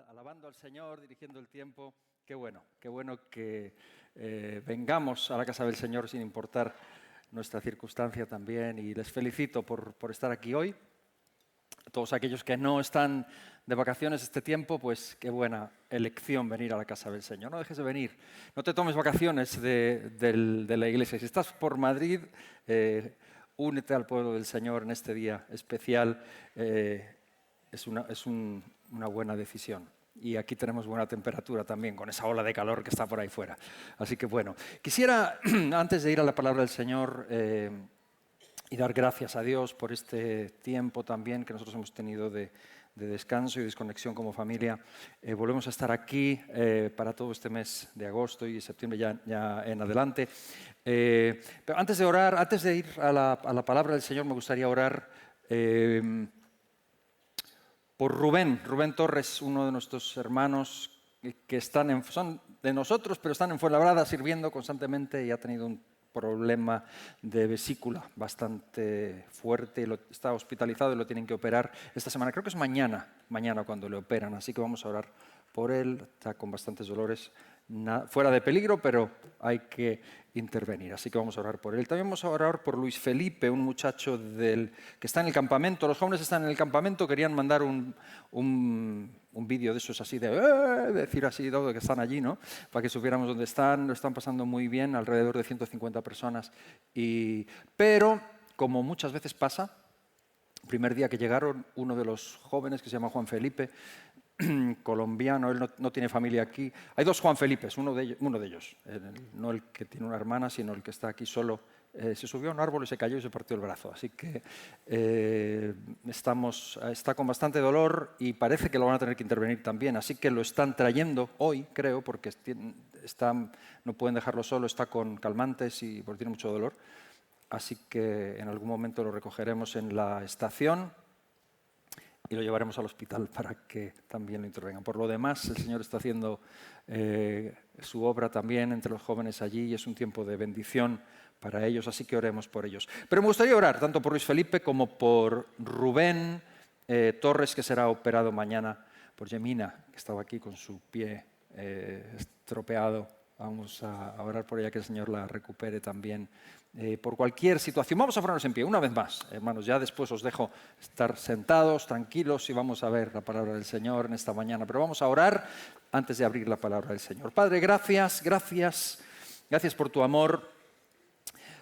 alabando al Señor, dirigiendo el tiempo. Qué bueno que vengamos a la casa del Señor sin importar nuestra circunstancia también. Y les felicito por estar aquí hoy. Todos aquellos que no están de vacaciones este tiempo, pues qué buena elección venir a la casa del Señor. No dejes de venir, no te tomes vacaciones de la iglesia. Si estás por Madrid, únete al pueblo del Señor en este día especial. Es una buena decisión. Y aquí tenemos buena temperatura también, con esa ola de calor que está por ahí fuera. Así que bueno, quisiera, antes de ir a la palabra del Señor, y dar gracias a Dios por este tiempo también que nosotros hemos tenido de descanso y desconexión como familia. Volvemos a estar aquí para todo este mes de agosto y septiembre ya en adelante. Pero antes de orar, antes de ir a la palabra del Señor, me gustaría orar por Rubén Torres, uno de nuestros hermanos que son de nosotros, pero están en Fuenlabrada sirviendo constantemente y ha tenido un problema de vesícula bastante fuerte, está hospitalizado y lo tienen que operar esta semana. Creo que es mañana cuando le operan, así que vamos a orar por él. Está con bastantes dolores, fuera de peligro, pero hay que intervenir, así que vamos a orar por él. También vamos a orar por Luis Felipe, un muchacho que está en el campamento. Los jóvenes están en el campamento, querían mandar un vídeo de esos así, decir así todo, que están allí, ¿no? Para que supiéramos dónde están. Lo están pasando muy bien, alrededor de 150 personas. Pero, como muchas veces pasa, el primer día que llegaron, uno de los jóvenes, que se llama Juan Felipe, colombiano, él no tiene familia aquí. Hay dos Juan Felipes, uno de ellos, no el que tiene una hermana, sino el que está aquí solo. Se subió a un árbol y se cayó y se partió el brazo. Así que está con bastante dolor y parece que lo van a tener que intervenir también. Así que lo están trayendo hoy, creo, porque no pueden dejarlo solo, está con calmantes y porque tiene mucho dolor. Así que en algún momento lo recogeremos en la estación y lo llevaremos al hospital para que también lo intervengan. Por lo demás, el Señor está haciendo su obra también entre los jóvenes allí y es un tiempo de bendición para ellos, así que oremos por ellos. Pero me gustaría orar tanto por Luis Felipe como por Rubén Torres, que será operado mañana, por Yemina, que estaba aquí con su pie estropeado. Vamos a orar por ella, que el Señor la recupere también. Por cualquier situación. Vamos a ponernos en pie una vez más, hermanos. Ya después os dejo estar sentados, tranquilos, y vamos a ver la palabra del Señor en esta mañana. Pero vamos a orar antes de abrir la palabra del Señor. Padre, gracias por tu amor,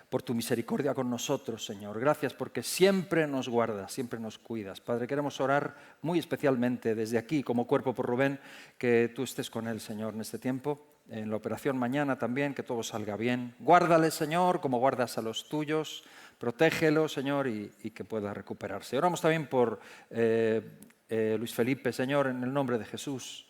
por tu misericordia con nosotros, Señor. Gracias porque siempre nos guardas, siempre nos cuidas. Padre, queremos orar muy especialmente desde aquí, como cuerpo por Rubén, que tú estés con él, Señor, en este tiempo. En la operación mañana también, que todo salga bien. Guárdale, Señor, como guardas a los tuyos. Protégelo, Señor, y que pueda recuperarse. Oramos también por Luis Felipe, Señor, en el nombre de Jesús.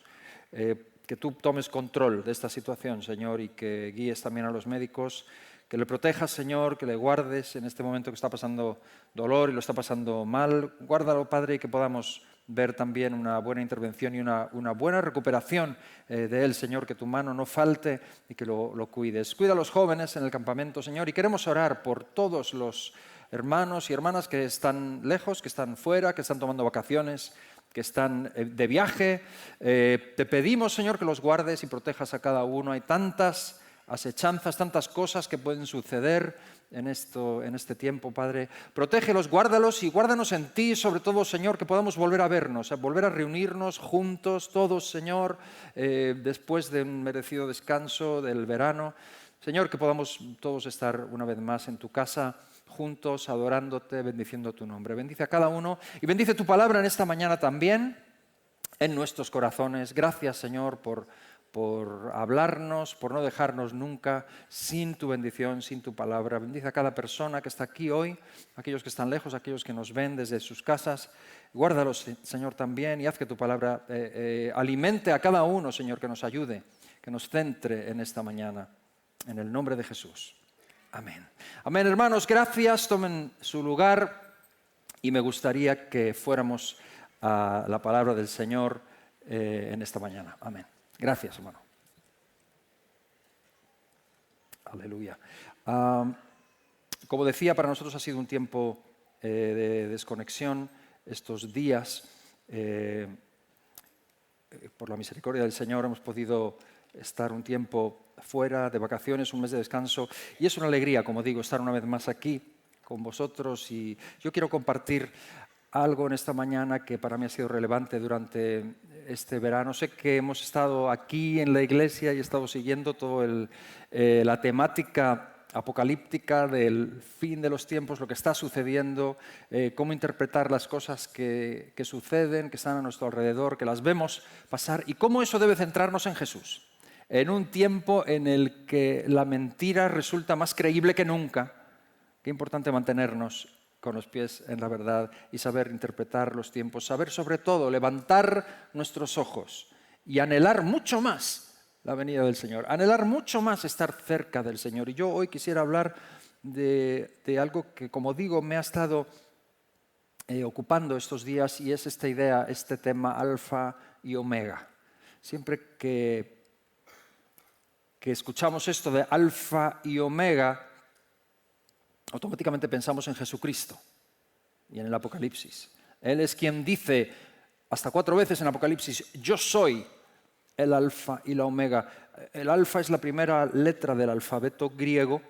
Que tú tomes control de esta situación, Señor, y que guíes también a los médicos. Que le protejas, Señor, que le guardes en este momento que está pasando dolor y lo está pasando mal. Guárdalo, Padre, y que podamos ver también una buena intervención y una buena recuperación de él, Señor, que tu mano no falte y que lo cuides. Cuida a los jóvenes en el campamento, Señor, y queremos orar por todos los hermanos y hermanas que están lejos, que están fuera, que están tomando vacaciones, que están de viaje. Te pedimos, Señor, que los guardes y protejas a cada uno. Hay tantas asechanzas, tantas cosas que pueden suceder en este tiempo, Padre. Protégelos, guárdalos y guárdanos en ti, sobre todo, Señor, que podamos volver a vernos, volver a reunirnos juntos, todos, Señor, después de un merecido descanso del verano. Señor, que podamos todos estar una vez más en tu casa, juntos, adorándote, bendiciendo tu nombre. Bendice a cada uno y bendice tu palabra en esta mañana también, en nuestros corazones. Gracias, Señor, por hablarnos, por no dejarnos nunca sin tu bendición, sin tu palabra. Bendice a cada persona que está aquí hoy, aquellos que están lejos, aquellos que nos ven desde sus casas. Guárdalos, Señor, también, y haz que tu palabra alimente a cada uno, Señor, que nos ayude, que nos centre en esta mañana. En el nombre de Jesús. Amén. Amén, hermanos, gracias. Tomen su lugar y me gustaría que fuéramos a la palabra del Señor en esta mañana. Amén. Gracias, hermano. Aleluya. Como decía, para nosotros ha sido un tiempo de desconexión estos días. por la misericordia del Señor hemos podido estar un tiempo fuera de vacaciones, un mes de descanso, y es una alegría, como digo, estar una vez más aquí con vosotros. Y yo quiero compartir algo en esta mañana que para mí ha sido relevante durante este verano. Sé que hemos estado aquí en la iglesia y he estado siguiendo toda la temática apocalíptica del fin de los tiempos, lo que está sucediendo, cómo interpretar las cosas que suceden, que están a nuestro alrededor, que las vemos pasar, y cómo eso debe centrarnos en Jesús. En un tiempo en el que la mentira resulta más creíble que nunca, qué importante mantenernos con los pies en la verdad y saber interpretar los tiempos, saber sobre todo levantar nuestros ojos y anhelar mucho más la venida del Señor, anhelar mucho más estar cerca del Señor. Y yo hoy quisiera hablar de algo que, como digo, me ha estado ocupando estos días, y es esta idea, este tema alfa y omega. Siempre que escuchamos esto de alfa y omega, automáticamente pensamos en Jesucristo y en el Apocalipsis. Él es quien dice hasta 4 veces en Apocalipsis: yo soy el alfa y la omega. El alfa es la primera letra del alfabeto griego,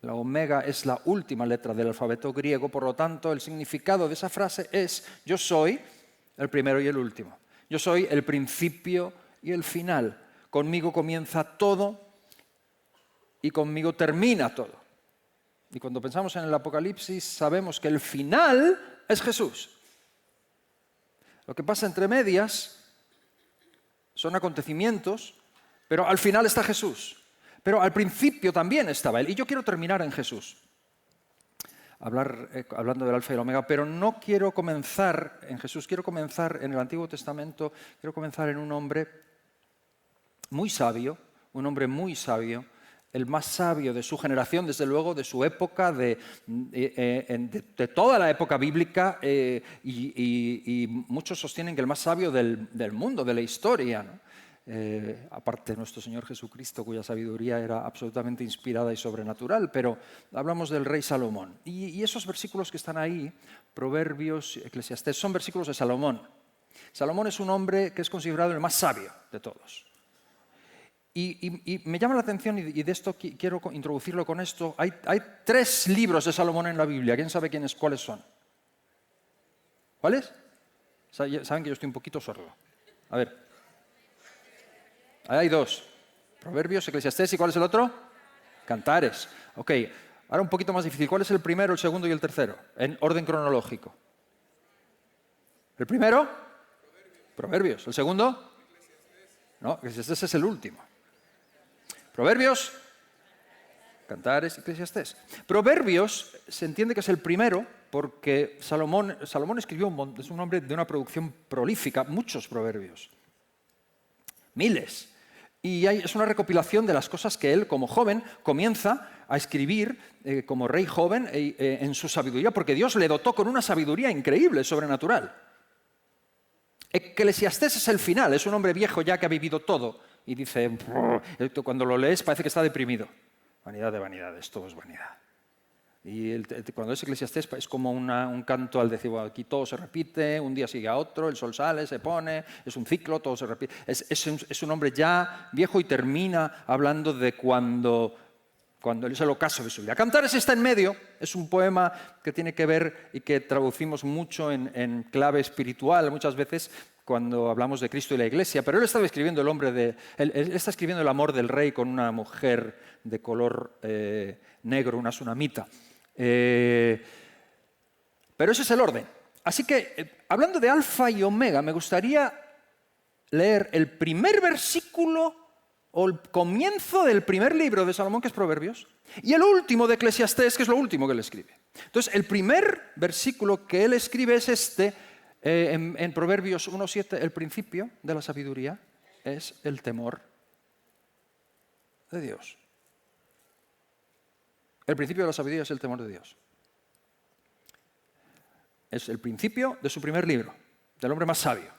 la omega es la última letra del alfabeto griego, por lo tanto el significado de esa frase es: yo soy el primero y el último. Yo soy el principio y el final. Conmigo comienza todo y conmigo termina todo. Y cuando pensamos en el Apocalipsis sabemos que el final es Jesús. Lo que pasa entre medias son acontecimientos, pero al final está Jesús. Pero al principio también estaba Él. Y yo quiero terminar en Jesús, hablando del alfa y el omega, pero no quiero comenzar en Jesús, quiero comenzar en el Antiguo Testamento, quiero comenzar en un hombre muy sabio, el más sabio de su generación, desde luego, de su época, de toda la época bíblica, y muchos sostienen que el más sabio del mundo, de la historia, ¿no? Aparte de nuestro Señor Jesucristo, cuya sabiduría era absolutamente inspirada y sobrenatural, pero hablamos del rey Salomón. Y esos versículos que están ahí, Proverbios, Eclesiastés, son versículos de Salomón. Salomón es un hombre que es considerado el más sabio de todos. Y me llama la atención, y de esto quiero introducirlo con esto. Hay 3 libros de Salomón en la Biblia. ¿Quién sabe cuáles son? ¿Cuáles? Saben que yo estoy un poquito sordo. A ver. Ahí hay 2. Proverbios, Eclesiastés, ¿y cuál es el otro? Cantares. Ok, ahora un poquito más difícil. ¿Cuál es el primero, el segundo y el tercero? En orden cronológico. ¿El primero? Proverbios. ¿El segundo? No, Eclesiastés es el último. Proverbios, Cantares, Eclesiastés. Proverbios se entiende que es el primero porque Salomón escribió es un hombre de una producción prolífica, muchos proverbios, miles. Y es una recopilación de las cosas que él, como joven, comienza a escribir como rey joven en su sabiduría, porque Dios le dotó con una sabiduría increíble, sobrenatural. Eclesiastés es el final, es un hombre viejo ya que ha vivido todo. Y dice, cuando lo lees parece que está deprimido. Vanidad de vanidades, todo es vanidad. Y cuando es Eclesiastés es como un canto al decir, bueno, aquí todo se repite, un día sigue a otro, el sol sale, se pone, es un ciclo, todo se repite. Es un hombre ya viejo y termina hablando de cuando es el ocaso de su vida. Cantares está en medio, es un poema que tiene que ver y que traducimos mucho en clave espiritual muchas veces cuando hablamos de Cristo y la Iglesia, pero él estaba escribiendo él está escribiendo el amor del rey con una mujer de color negro, una sunamita. Pero ese es el orden. Así que, hablando de alfa y omega, me gustaría leer el primer versículo o el comienzo del primer libro de Salomón, que es Proverbios, y el último de Eclesiastés, que es lo último que él escribe. Entonces, el primer versículo que él escribe es este, en Proverbios 1:7, el principio de la sabiduría es el temor de Dios. El principio de la sabiduría es el temor de Dios. Es el principio de su primer libro, del hombre más sabio.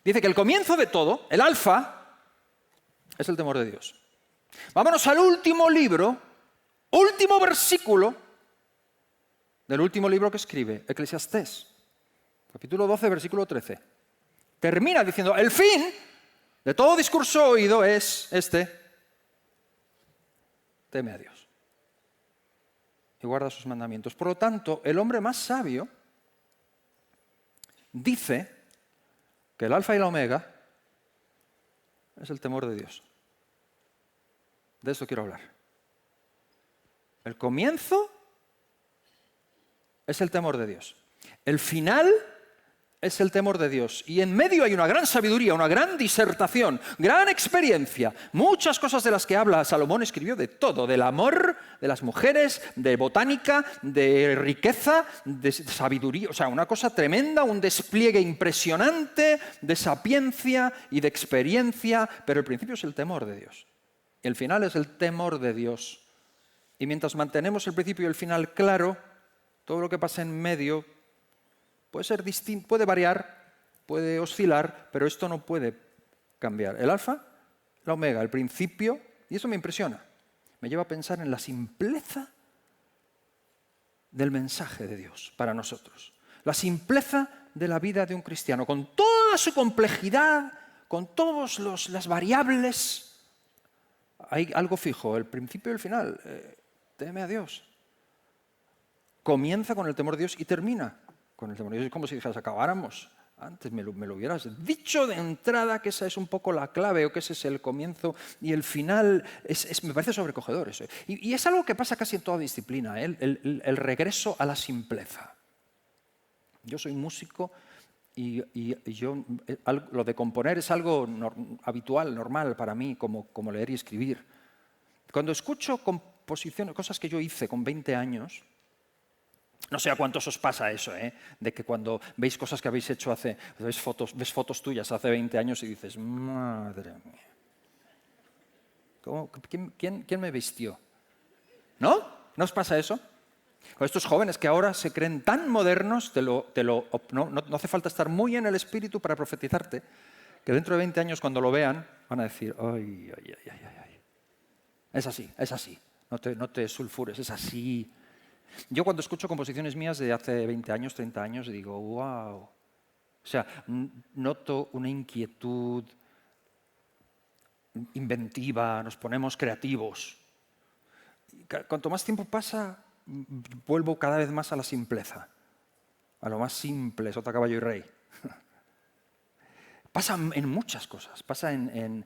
Dice que el comienzo de todo, el alfa, es el temor de Dios. Vámonos al último libro, último versículo del último libro que escribe, Eclesiastés, capítulo 12, versículo 13. Termina diciendo, el fin de todo discurso oído es este: teme a Dios y guarda sus mandamientos. Por lo tanto, el hombre más sabio dice que el alfa y la omega es el temor de Dios. De eso quiero hablar. El comienzo es el temor de Dios. El final es el temor de Dios. Y en medio hay una gran sabiduría, una gran disertación, gran experiencia. Muchas cosas de las que habla Salomón escribió, de todo: del amor, de las mujeres, de botánica, de riqueza, de sabiduría. O sea, una cosa tremenda, un despliegue impresionante de sapiencia y de experiencia. Pero el principio es el temor de Dios. El final es el temor de Dios. Y mientras mantenemos el principio y el final claro, todo lo que pasa en medio puede ser distinto, puede variar, puede oscilar, pero esto no puede cambiar. El alfa, la omega, el principio, y eso me impresiona. Me lleva a pensar en la simpleza del mensaje de Dios para nosotros. La simpleza de la vida de un cristiano, con toda su complejidad, con todas las variables. Hay algo fijo, el principio y el final. Teme a Dios. Comienza con el temor de Dios y termina con el temor de Dios. Es como si dijeras, acabáramos. Antes me lo hubieras dicho de entrada, que esa es un poco la clave, o que ese es el comienzo y el final. Me parece sobrecogedor eso. Y es algo que pasa casi en toda disciplina, el regreso a la simpleza. Yo soy músico y yo, lo de componer es algo habitual, normal para mí, como leer y escribir. Cuando escucho composiciones, cosas que yo hice con 20 años, no sé a cuántos os pasa eso, de que cuando veis cosas que habéis hecho ves fotos tuyas hace 20 años y dices, madre mía, ¿quién me vistió? ¿No? ¿No os pasa eso? Con estos jóvenes que ahora se creen tan modernos, no hace falta estar muy en el espíritu para profetizarte, que dentro de 20 años cuando lo vean van a decir, ay. Es así, no te sulfures, es así. Yo cuando escucho composiciones mías de hace 20 años, 30 años, digo, wow. O sea, noto una inquietud inventiva, nos ponemos creativos. Cuanto más tiempo pasa, vuelvo cada vez más a la simpleza. A lo más simple, sota, caballo y rey. Pasa en muchas cosas, pasa en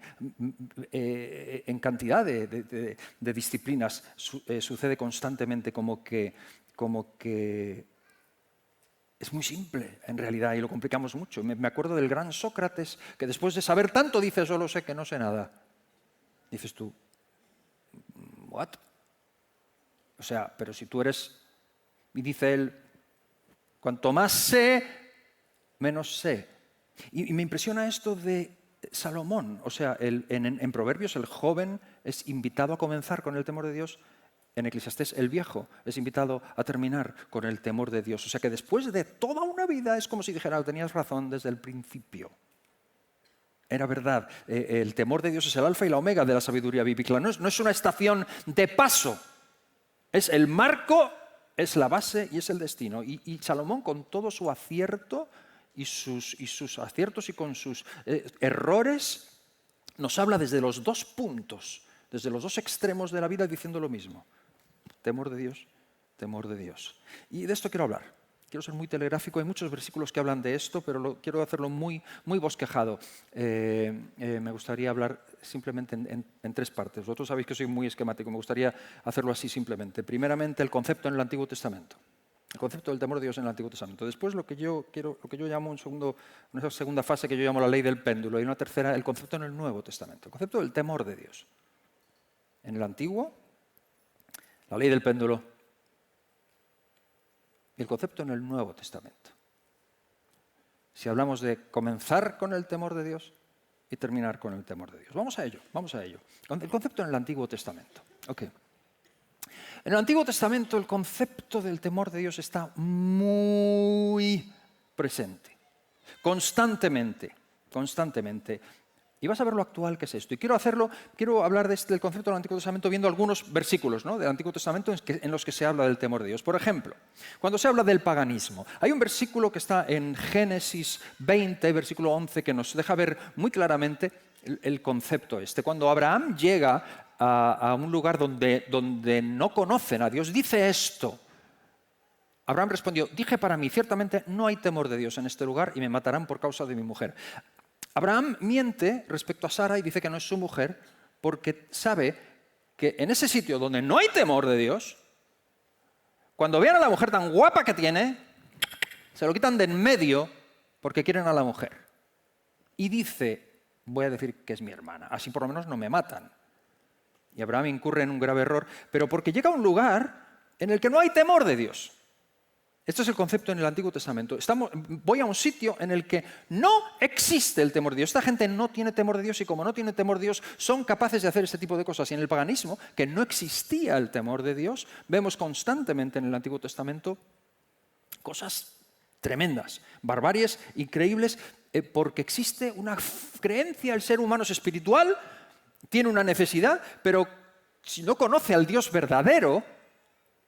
cantidad de disciplinas, sucede constantemente como que es muy simple en realidad y lo complicamos mucho. Me acuerdo del gran Sócrates que después de saber tanto dice, solo sé que no sé nada. Dices tú, ¿what? O sea, pero si tú eres... Y dice él, cuanto más sé, menos sé. Y me impresiona esto de Salomón. O sea, en Proverbios el joven es invitado a comenzar con el temor de Dios. En Eclesiastés el viejo es invitado a terminar con el temor de Dios. O sea que después de toda una vida es como si dijera, tenías razón desde el principio. Era verdad. El temor de Dios es el alfa y la omega de la sabiduría bíblica. No es una estación de paso. Es el marco, es la base y es el destino. Y Salomón, con todo su acierto y sus aciertos y con sus errores, nos habla desde los dos puntos, desde los dos extremos de la vida, diciendo lo mismo. Temor de Dios, temor de Dios. Y de esto quiero hablar. Quiero ser muy telegráfico. Hay muchos versículos que hablan de esto, pero quiero hacerlo muy, muy bosquejado. Me gustaría hablar simplemente en tres partes. Vosotros sabéis que soy muy esquemático. Me gustaría hacerlo así simplemente. Primeramente, el concepto en el Antiguo Testamento. El concepto del temor de Dios en el Antiguo Testamento. Después, lo que yo llamo una segunda fase que yo llamo la ley del péndulo. Y una tercera, el concepto en el Nuevo Testamento. El concepto del temor de Dios. En el Antiguo, la ley del péndulo. Y el concepto en el Nuevo Testamento. Si hablamos de comenzar con el temor de Dios y terminar con el temor de Dios. Vamos a ello. El concepto en el Antiguo Testamento. Okay. En el Antiguo Testamento el concepto del temor de Dios está muy presente, constantemente. Y vas a ver lo actual que es esto. Y quiero hablar del concepto del Antiguo Testamento viendo algunos versículos, ¿no?, del Antiguo Testamento en los que se habla del temor de Dios. Por ejemplo, cuando se habla del paganismo, hay un versículo que está en Génesis 20, versículo 11, que nos deja ver muy claramente el concepto este. Cuando Abraham llega a un lugar donde no conocen a Dios, dice esto. Abraham respondió, dije para mí, ciertamente no hay temor de Dios en este lugar y me matarán por causa de mi mujer. Abraham miente respecto a Sara y dice que no es su mujer porque sabe que en ese sitio donde no hay temor de Dios, cuando vean a la mujer tan guapa que tiene, se lo quitan de en medio porque quieren a la mujer. Y dice, voy a decir que es mi hermana, así por lo menos no me matan. Y Abraham incurre en un grave error, pero porque llega a un lugar en el que no hay temor de Dios. Este es el concepto en el Antiguo Testamento. Voy a un sitio en el que no existe el temor de Dios. Esta gente no tiene temor de Dios y como no tiene temor de Dios son capaces de hacer este tipo de cosas. Y en el paganismo, que no existía el temor de Dios, vemos constantemente en el Antiguo Testamento cosas tremendas, barbaries increíbles, porque existe una creencia, el ser humano es espiritual, tiene una necesidad, pero si no conoce al Dios verdadero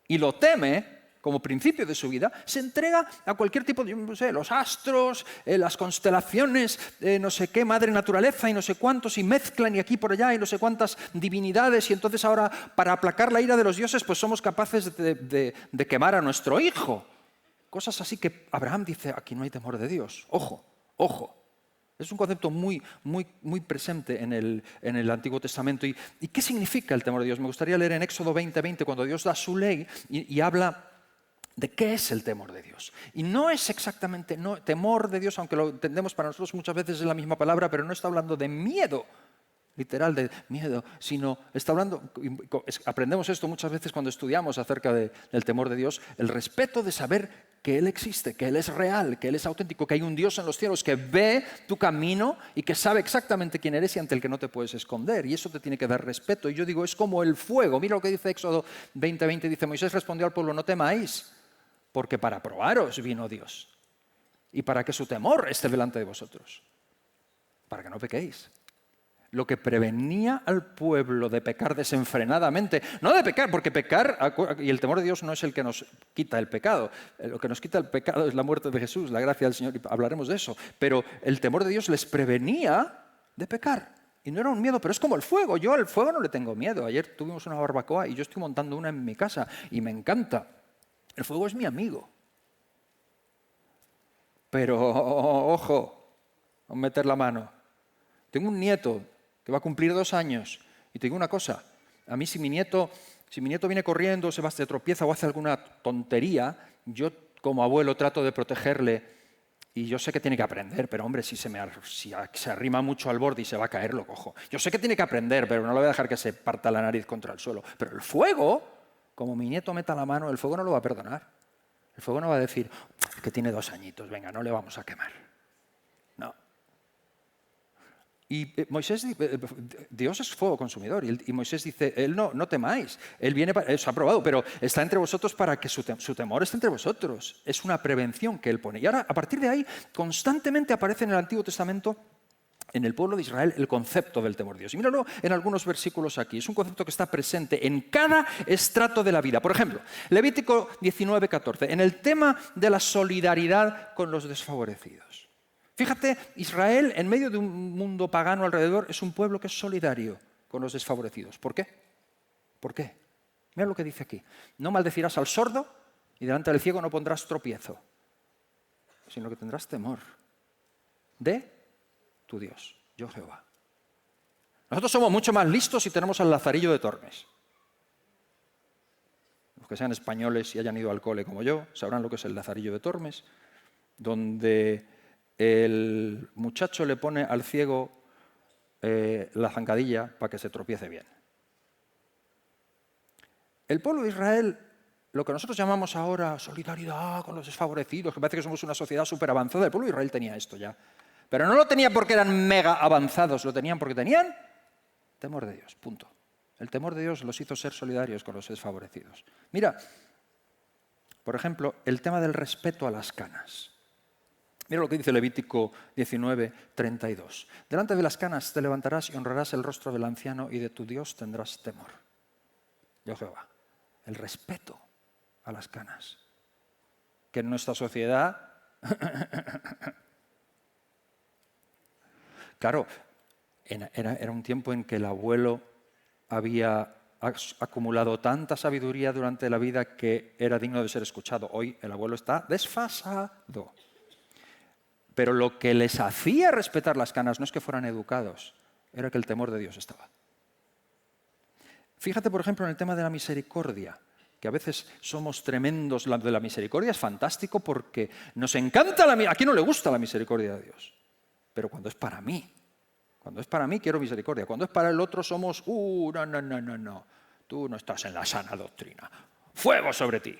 y lo teme, como principio de su vida, se entrega a cualquier tipo de, no sé, los astros, las constelaciones, no sé qué, madre naturaleza y no sé cuántos, y mezclan y aquí por allá y no sé cuántas divinidades, y entonces ahora para aplacar la ira de los dioses pues somos capaces de quemar a nuestro hijo. Cosas así que Abraham dice, aquí no hay temor de Dios. Ojo, ojo. Es un concepto muy presente en el Antiguo Testamento. ¿Y qué significa el temor de Dios? Me gustaría leer en Éxodo 20:20 cuando Dios da su ley y habla de qué es el temor de Dios. Y no es exactamente temor de Dios, aunque lo entendemos para nosotros muchas veces es la misma palabra, pero no está hablando de miedo, literal de miedo, sino está hablando, aprendemos esto muchas veces cuando estudiamos acerca del temor de Dios, el respeto de saber que Él existe, que Él es real, que Él es auténtico, que hay un Dios en los cielos que ve tu camino y que sabe exactamente quién eres y ante el que no te puedes esconder. Y eso te tiene que dar respeto. Y yo digo, es como el fuego. Mira lo que dice Éxodo 20:20, dice, Moisés respondió al pueblo, no temáis, porque para probaros vino Dios y para que su temor esté delante de vosotros, para que no pequéis. Lo que prevenía al pueblo de pecar desenfrenadamente, no de pecar, porque pecar, y el temor de Dios no es el que nos quita el pecado, lo que nos quita el pecado es la muerte de Jesús, la gracia del Señor, y hablaremos de eso, pero el temor de Dios les prevenía de pecar, y no era un miedo, pero es como el fuego, yo al fuego no le tengo miedo. Ayer tuvimos una barbacoa y yo estoy montando una en mi casa y me encanta, el fuego es mi amigo, pero ojo, a meter la mano. Tengo un nieto que va a cumplir 2 años. Y te digo una cosa, a mí si mi nieto viene corriendo, se tropieza o hace alguna tontería, yo como abuelo trato de protegerle y yo sé que tiene que aprender, pero hombre, si se arrima mucho al borde y se va a caer, lo cojo. Yo sé que tiene que aprender, pero no le voy a dejar que se parta la nariz contra el suelo. Pero el fuego, como mi nieto meta la mano, el fuego no lo va a perdonar. El fuego no va a decir que tiene 2 añitos, venga, no le vamos a quemar. No. Y Moisés dice, Dios es fuego consumidor, y Moisés dice, Él no temáis, Él viene, eso ha probado, pero está entre vosotros para que su temor esté entre vosotros. Es una prevención que Él pone. Y ahora, a partir de ahí, constantemente aparece en el Antiguo Testamento, en el pueblo de Israel, el concepto del temor de Dios. Y míralo en algunos versículos aquí. Es un concepto que está presente en cada estrato de la vida. Por ejemplo, Levítico 19:14, en el tema de la solidaridad con los desfavorecidos. Fíjate, Israel, en medio de un mundo pagano alrededor, es un pueblo que es solidario con los desfavorecidos. ¿Por qué? ¿Por qué? Mira lo que dice aquí. No maldecirás al sordo y delante del ciego no pondrás tropiezo, sino que tendrás temor de tu Dios, yo Jehová. Nosotros somos mucho más listos si tenemos al Lazarillo de Tormes. Los que sean españoles y hayan ido al cole como yo sabrán lo que es el Lazarillo de Tormes, donde el muchacho le pone al ciego la zancadilla para que se tropiece bien. El pueblo de Israel, lo que nosotros llamamos ahora solidaridad con los desfavorecidos, que parece que somos una sociedad súper avanzada, el pueblo de Israel tenía esto ya. Pero no lo tenía porque eran mega avanzados, lo tenían porque tenían temor de Dios, punto. El temor de Dios los hizo ser solidarios con los desfavorecidos. Mira, por ejemplo, el tema del respeto a las canas. Mira lo que dice Levítico 19:32. Delante de las canas te levantarás y honrarás el rostro del anciano y de tu Dios tendrás temor. Yo Jehová. El respeto a las canas. Que en nuestra sociedad... Claro, Era un tiempo en que el abuelo había acumulado tanta sabiduría durante la vida que era digno de ser escuchado. Hoy el abuelo está desfasado. Pero lo que les hacía respetar las canas no es que fueran educados, era que el temor de Dios estaba. Fíjate, por ejemplo, en el tema de la misericordia, que a veces somos tremendos. De la misericordia es fantástico porque nos encanta ¿a quién no le gusta la misericordia de Dios? Pero cuando es para mí quiero misericordia. Cuando es para el otro somos, no, tú no estás en la sana doctrina. ¡Fuego sobre ti!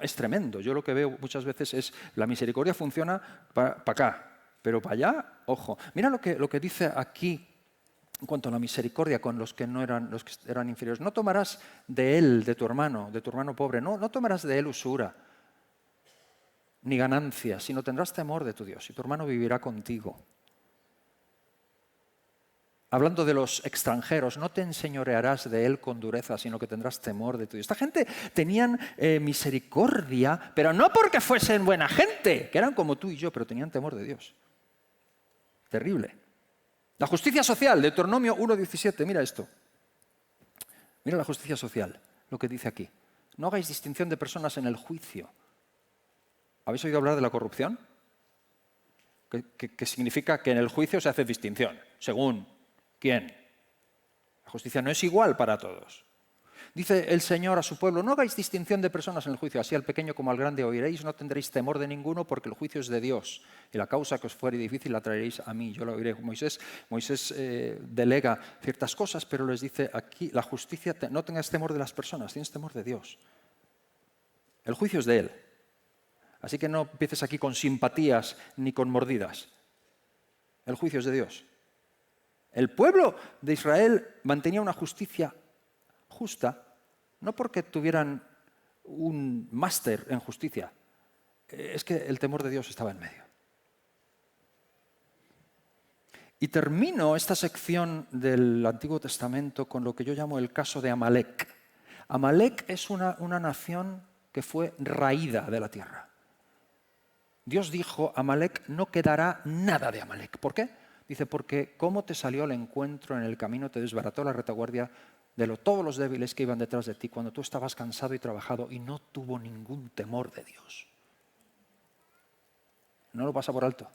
Es tremendo. Yo lo que veo muchas veces es la misericordia funciona para acá, pero para allá, ojo. Mira lo que dice aquí en cuanto a la misericordia con los que eran inferiores. No tomarás de él, de tu hermano pobre, no tomarás de él usura ni ganancia, sino tendrás temor de tu Dios y tu hermano vivirá contigo. Hablando de los extranjeros, no te enseñorearás de él con dureza, sino que tendrás temor de tu Dios. Esta gente tenían misericordia, pero no porque fuesen buena gente, que eran como tú y yo, pero tenían temor de Dios. Terrible. La justicia social, Deuteronomio 1:17, mira esto. Mira la justicia social, lo que dice aquí. No hagáis distinción de personas en el juicio. ¿Habéis oído hablar de la corrupción? Que significa que en el juicio se hace distinción, según ¿quién? La justicia no es igual para todos. Dice el Señor a su pueblo, no hagáis distinción de personas en el juicio, así al pequeño como al grande oiréis, no tendréis temor de ninguno, porque el juicio es de Dios, y la causa que os fuere difícil la traeréis a mí, yo la oiré. Moisés delega ciertas cosas, pero les dice aquí, la justicia, no tengas temor de las personas, tienes temor de Dios. El juicio es de Él. Así que no empieces aquí con simpatías ni con mordidas. El juicio es de Dios. El pueblo de Israel mantenía una justicia justa, no porque tuvieran un máster en justicia, es que el temor de Dios estaba en medio. Y termino esta sección del Antiguo Testamento con lo que yo llamo el caso de Amalek. Amalek es una nación que fue raída de la tierra. Dios dijo, Amalek no quedará nada de Amalek. ¿Por qué? Dice, porque cómo te salió al encuentro en el camino, te desbarató la retaguardia de todos los débiles que iban detrás de ti cuando tú estabas cansado y trabajado y no tuvo ningún temor de Dios. No lo pasa por alto.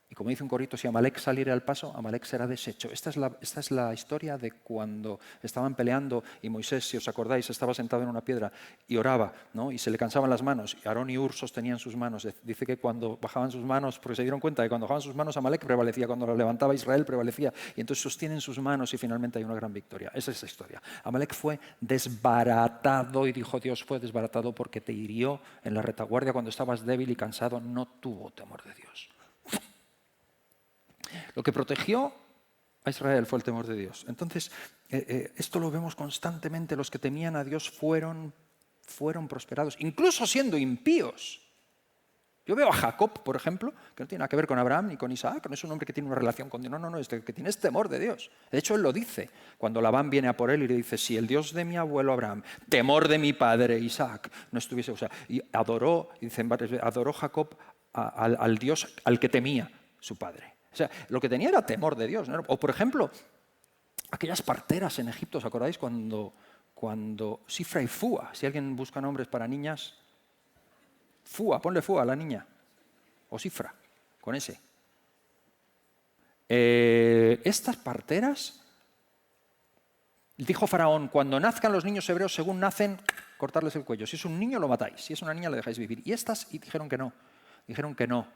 Y como dice un corito, si Amalek saliera al paso, Amalek será deshecho. Esta es la historia de cuando estaban peleando y Moisés, si os acordáis, estaba sentado en una piedra y oraba, ¿no? Y se le cansaban las manos. Y Aarón y Ur sostenían sus manos. Dice que cuando bajaban sus manos, porque se dieron cuenta que cuando bajaban sus manos Amalek prevalecía, cuando lo levantaba Israel prevalecía. Y entonces sostienen sus manos y finalmente hay una gran victoria. Esa es la historia. Amalek fue desbaratado y dijo Dios, fue desbaratado porque te hirió en la retaguardia cuando estabas débil y cansado. No tuvo temor de Dios. Lo que protegió a Israel fue el temor de Dios. Entonces, esto lo vemos constantemente. Los que temían a Dios fueron prosperados, incluso siendo impíos. Yo veo a Jacob, por ejemplo, que no tiene nada que ver con Abraham ni con Isaac, no es un hombre que tiene una relación con Dios, no, es el que tiene temor de Dios. De hecho, él lo dice, cuando Labán viene a por él y le dice, si el Dios de mi abuelo Abraham, temor de mi padre Isaac, no estuviese, y adoró, dicen varias veces, adoró Jacob al Dios al que temía su padre. O sea, lo que tenía era temor de Dios, ¿no? O, por ejemplo, aquellas parteras en Egipto, ¿os acordáis? Cuando Sifra y Fua, si alguien busca nombres para niñas, Fua, ponle Fua a la niña, o Sifra, con ese. Estas parteras, dijo Faraón, cuando nazcan los niños hebreos, según nacen, cortarles el cuello. Si es un niño, lo matáis, si es una niña, le dejáis vivir. Y estas dijeron que no.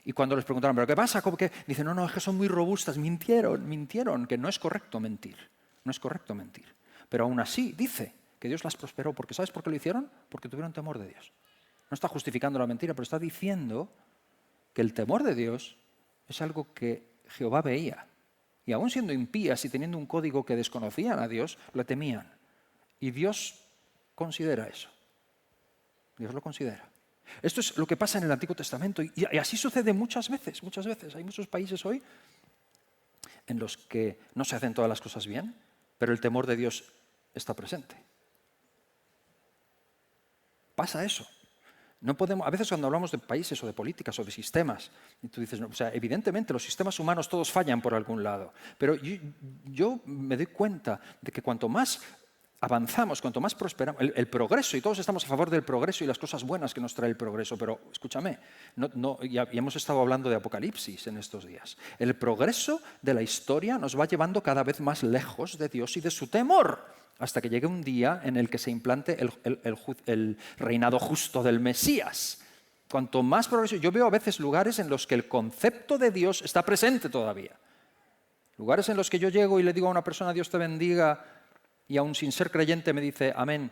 Y cuando les preguntaron, ¿pero qué pasa? ¿Cómo que? Dicen, no, es que son muy robustas. Mintieron, que no es correcto mentir. No es correcto mentir. Pero aún así dice que Dios las prosperó. Porque ¿sabes por qué lo hicieron? Porque tuvieron temor de Dios. No está justificando la mentira, pero está diciendo que el temor de Dios es algo que Jehová veía. Y aún siendo impías y teniendo un código que desconocían a Dios, lo temían. Y Dios considera eso. Dios lo considera. Esto es lo que pasa en el Antiguo Testamento y así sucede muchas veces. Hay muchos países hoy en los que no se hacen todas las cosas bien, pero el temor de Dios está presente. Pasa eso. No podemos, a veces cuando hablamos de países o de políticas o de sistemas, y tú dices, no, o sea, evidentemente los sistemas humanos todos fallan por algún lado, pero yo me doy cuenta de que cuanto más avanzamos, cuanto más prosperamos, el progreso, y todos estamos a favor del progreso y las cosas buenas que nos trae el progreso, pero escúchame, ya hemos estado hablando de Apocalipsis en estos días. El progreso de la historia nos va llevando cada vez más lejos de Dios y de su temor, hasta que llegue un día en el que se implante el reinado justo del Mesías. Cuanto más progreso, yo veo a veces lugares en los que el concepto de Dios está presente todavía. Lugares en los que yo llego y le digo a una persona, Dios te bendiga, y aún sin ser creyente me dice, amén.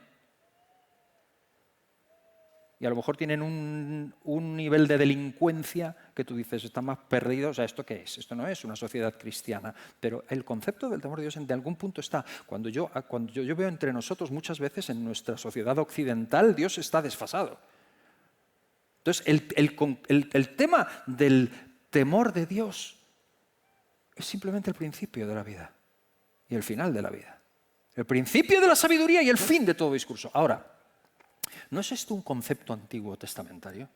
Y a lo mejor tienen un nivel de delincuencia que tú dices, están más perdidos. O sea, ¿esto qué es? Esto no es una sociedad cristiana. Pero el concepto del temor de Dios de algún punto está. Cuando yo veo entre nosotros muchas veces en nuestra sociedad occidental, Dios está desfasado. Entonces, el tema del temor de Dios es simplemente el principio de la vida y el final de la vida. El principio de la sabiduría y el fin de todo discurso. Ahora, ¿no es esto un concepto antiguo testamentario?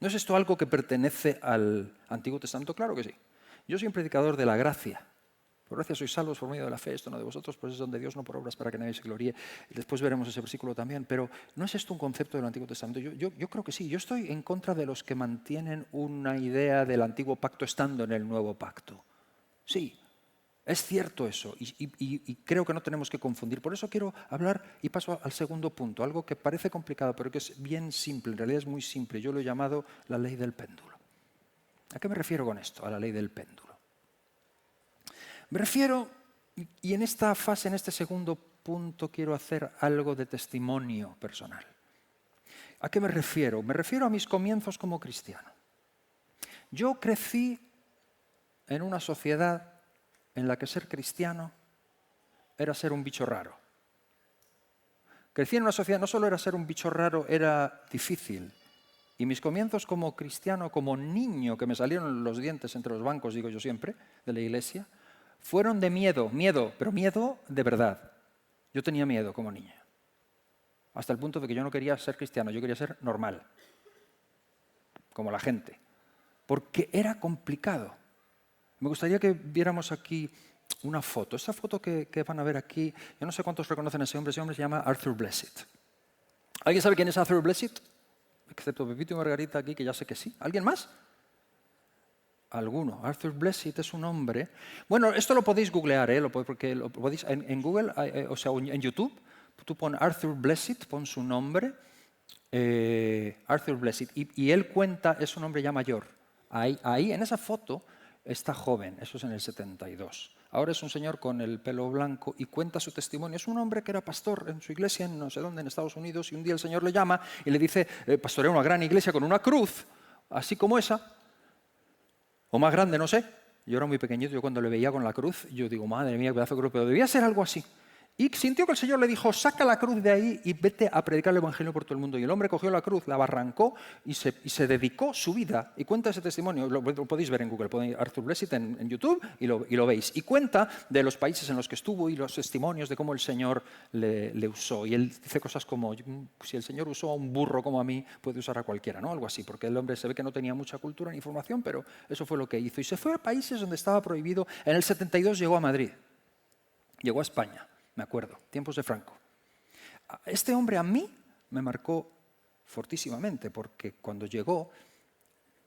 ¿No es esto algo que pertenece al Antiguo Testamento? Claro que sí. Yo soy un predicador de la gracia. Por gracia sois salvos por medio de la fe, esto no de vosotros, pues es donde Dios no por obras para que nadie se gloríe. Después veremos ese versículo también, pero ¿no es esto un concepto del Antiguo Testamento? Yo creo que sí. Yo estoy en contra de los que mantienen una idea del Antiguo Pacto estando en el Nuevo Pacto. Sí. Es cierto eso, y creo que no tenemos que confundir. Por eso quiero hablar, y paso al segundo punto, algo que parece complicado, pero que es bien simple, en realidad es muy simple. Yo lo he llamado la ley del péndulo. ¿A qué me refiero con esto, a la ley del péndulo? Me refiero, y en esta fase, en este segundo punto, quiero hacer algo de testimonio personal. ¿A qué me refiero? Me refiero a mis comienzos como cristiano. Yo crecí en una sociedad en la que ser cristiano era ser un bicho raro. Crecí en una sociedad, no solo era ser un bicho raro, era difícil. Y mis comienzos como cristiano, como niño, que me salieron los dientes entre los bancos, digo yo siempre, de la iglesia, fueron de miedo, pero miedo de verdad. Yo tenía miedo como niño. Hasta el punto de que yo no quería ser cristiano, yo quería ser normal, como la gente. Porque era complicado. Me gustaría que viéramos aquí una foto. Esta foto que van a ver aquí, yo no sé cuántos reconocen a ese hombre se llama Arthur Blessitt. ¿Alguien sabe quién es Arthur Blessitt? Excepto Pepito y Margarita aquí, que ya sé que sí. ¿Alguien más? Alguno. Arthur Blessitt es un hombre... Bueno, esto lo podéis googlear, porque lo podéis en Google, o sea, en YouTube, tú pon Arthur Blessitt, pon su nombre, Arthur Blessitt, y él cuenta, es un hombre ya mayor. Ahí, en esa foto, está joven, eso es en el 72. Ahora es un señor con el pelo blanco y cuenta su testimonio. Es un hombre que era pastor en su iglesia en no sé dónde, en Estados Unidos, y un día el Señor le llama y le dice, pastorea una gran iglesia con una cruz, así como esa, o más grande, no sé. Yo era muy pequeñito, yo cuando le veía con la cruz, yo digo, madre mía, qué pedazo de cruz, pero debía ser algo así. Y sintió que el Señor le dijo, saca la cruz de ahí y vete a predicar el Evangelio por todo el mundo. Y el hombre cogió la cruz, la arrancó y se dedicó su vida. Y cuenta ese testimonio, lo podéis ver en Google, podéis Arthur Blessitt en YouTube y lo veis. Y cuenta de los países en los que estuvo y los testimonios de cómo el Señor le usó. Y él dice cosas como, si el Señor usó a un burro como a mí, puede usar a cualquiera, ¿no? Algo así, porque el hombre se ve que no tenía mucha cultura ni información, pero eso fue lo que hizo. Y se fue a países donde estaba prohibido. En el 72 llegó a Madrid, llegó a España. Me acuerdo, tiempos de Franco. Este hombre a mí me marcó fortísimamente, porque cuando llegó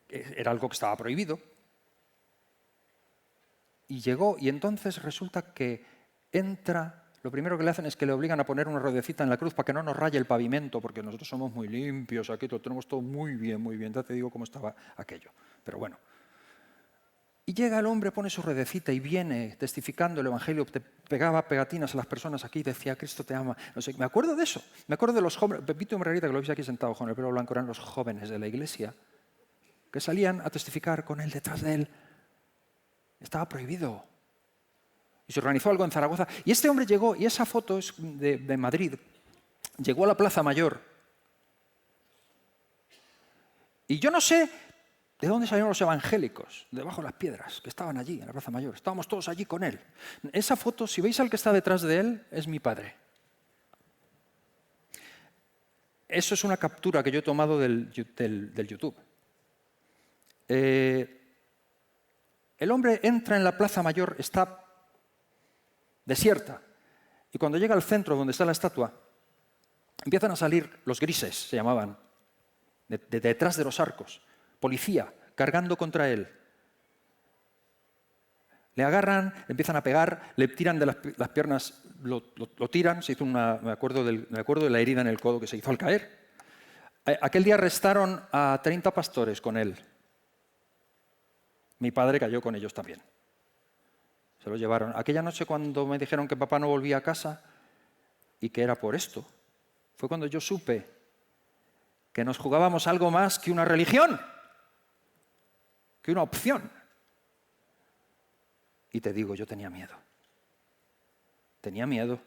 era algo que estaba prohibido, y llegó, y entonces resulta que entra, lo primero que le hacen es que le obligan a poner una ruedecita en la cruz para que no nos raye el pavimento, porque nosotros somos muy limpios, aquí lo tenemos todo muy bien, ya te digo cómo estaba aquello, pero bueno. Y llega el hombre, pone su ruedecita y viene testificando el Evangelio, te pegaba pegatinas a las personas aquí y decía, Cristo te ama. No sé, me acuerdo de eso. Me acuerdo de los jóvenes, Pepito y Margarita, que lo veis aquí sentado con el pelo blanco, eran los jóvenes de la iglesia, que salían a testificar con él detrás de él. Estaba prohibido. Y se organizó algo en Zaragoza. Y este hombre llegó, y esa foto es de Madrid, llegó a la Plaza Mayor. Y yo no sé ¿de dónde salieron los evangélicos? Debajo de las piedras, que estaban allí, en la Plaza Mayor. Estábamos todos allí con él. Esa foto, si veis al que está detrás de él, es mi padre. Eso es una captura que yo he tomado del YouTube. El hombre entra en la Plaza Mayor, está desierta, y cuando llega al centro donde está la estatua, empiezan a salir los grises, se llamaban, de detrás de los arcos, policía, cargando contra él. Le agarran, le empiezan a pegar, le tiran de las piernas, lo tiran, se hizo me acuerdo de la herida en el codo que se hizo al caer. Aquel día arrestaron a 30 pastores con él. Mi padre cayó con ellos también. Se lo llevaron. Aquella noche cuando me dijeron que papá no volvía a casa y que era por esto, fue cuando yo supe que nos jugábamos algo más que una religión, que una opción. Y te digo, yo tenía miedo. Tenía miedo.